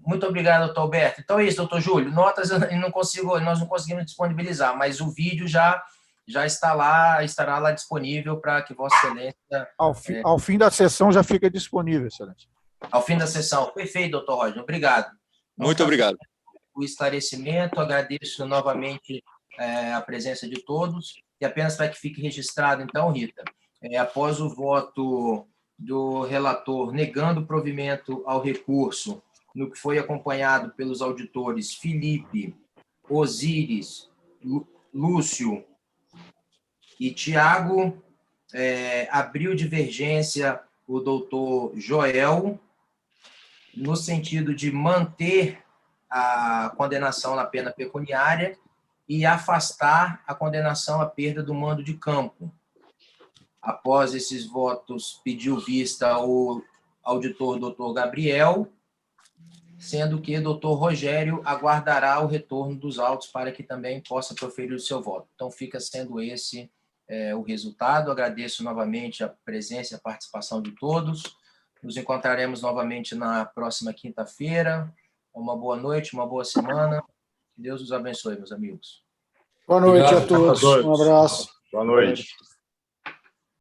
Muito obrigado, doutor Alberto. Então é isso, doutor Júlio. Notas nós não conseguimos disponibilizar, mas o vídeo já estará lá disponível para que Vossa Excelência... Ao fim da sessão já fica disponível, Excelência. Ao fim da sessão. Perfeito, doutor Roger. Obrigado. Muito obrigado. O esclarecimento, agradeço novamente a presença de todos, e apenas para que fique registrado, então, Rita, após o voto do relator negando provimento ao recurso, no que foi acompanhado pelos auditores Felipe, Osíris, Lúcio e Tiago, abriu divergência o doutor Joel, no sentido de manter a condenação na pena pecuniária e afastar a condenação à perda do mando de campo. Após esses votos, pediu vista o auditor doutor Gabriel, sendo que o doutor Rogério aguardará o retorno dos autos para que também possa proferir o seu voto. Então, fica sendo esse o resultado. Agradeço novamente a presença e a participação de todos. Nos encontraremos novamente na próxima quinta-feira. Uma boa noite, uma boa semana. Que Deus os abençoe, meus amigos. Boa noite Obrigado a todos. a todos. Um abraço. Boa noite.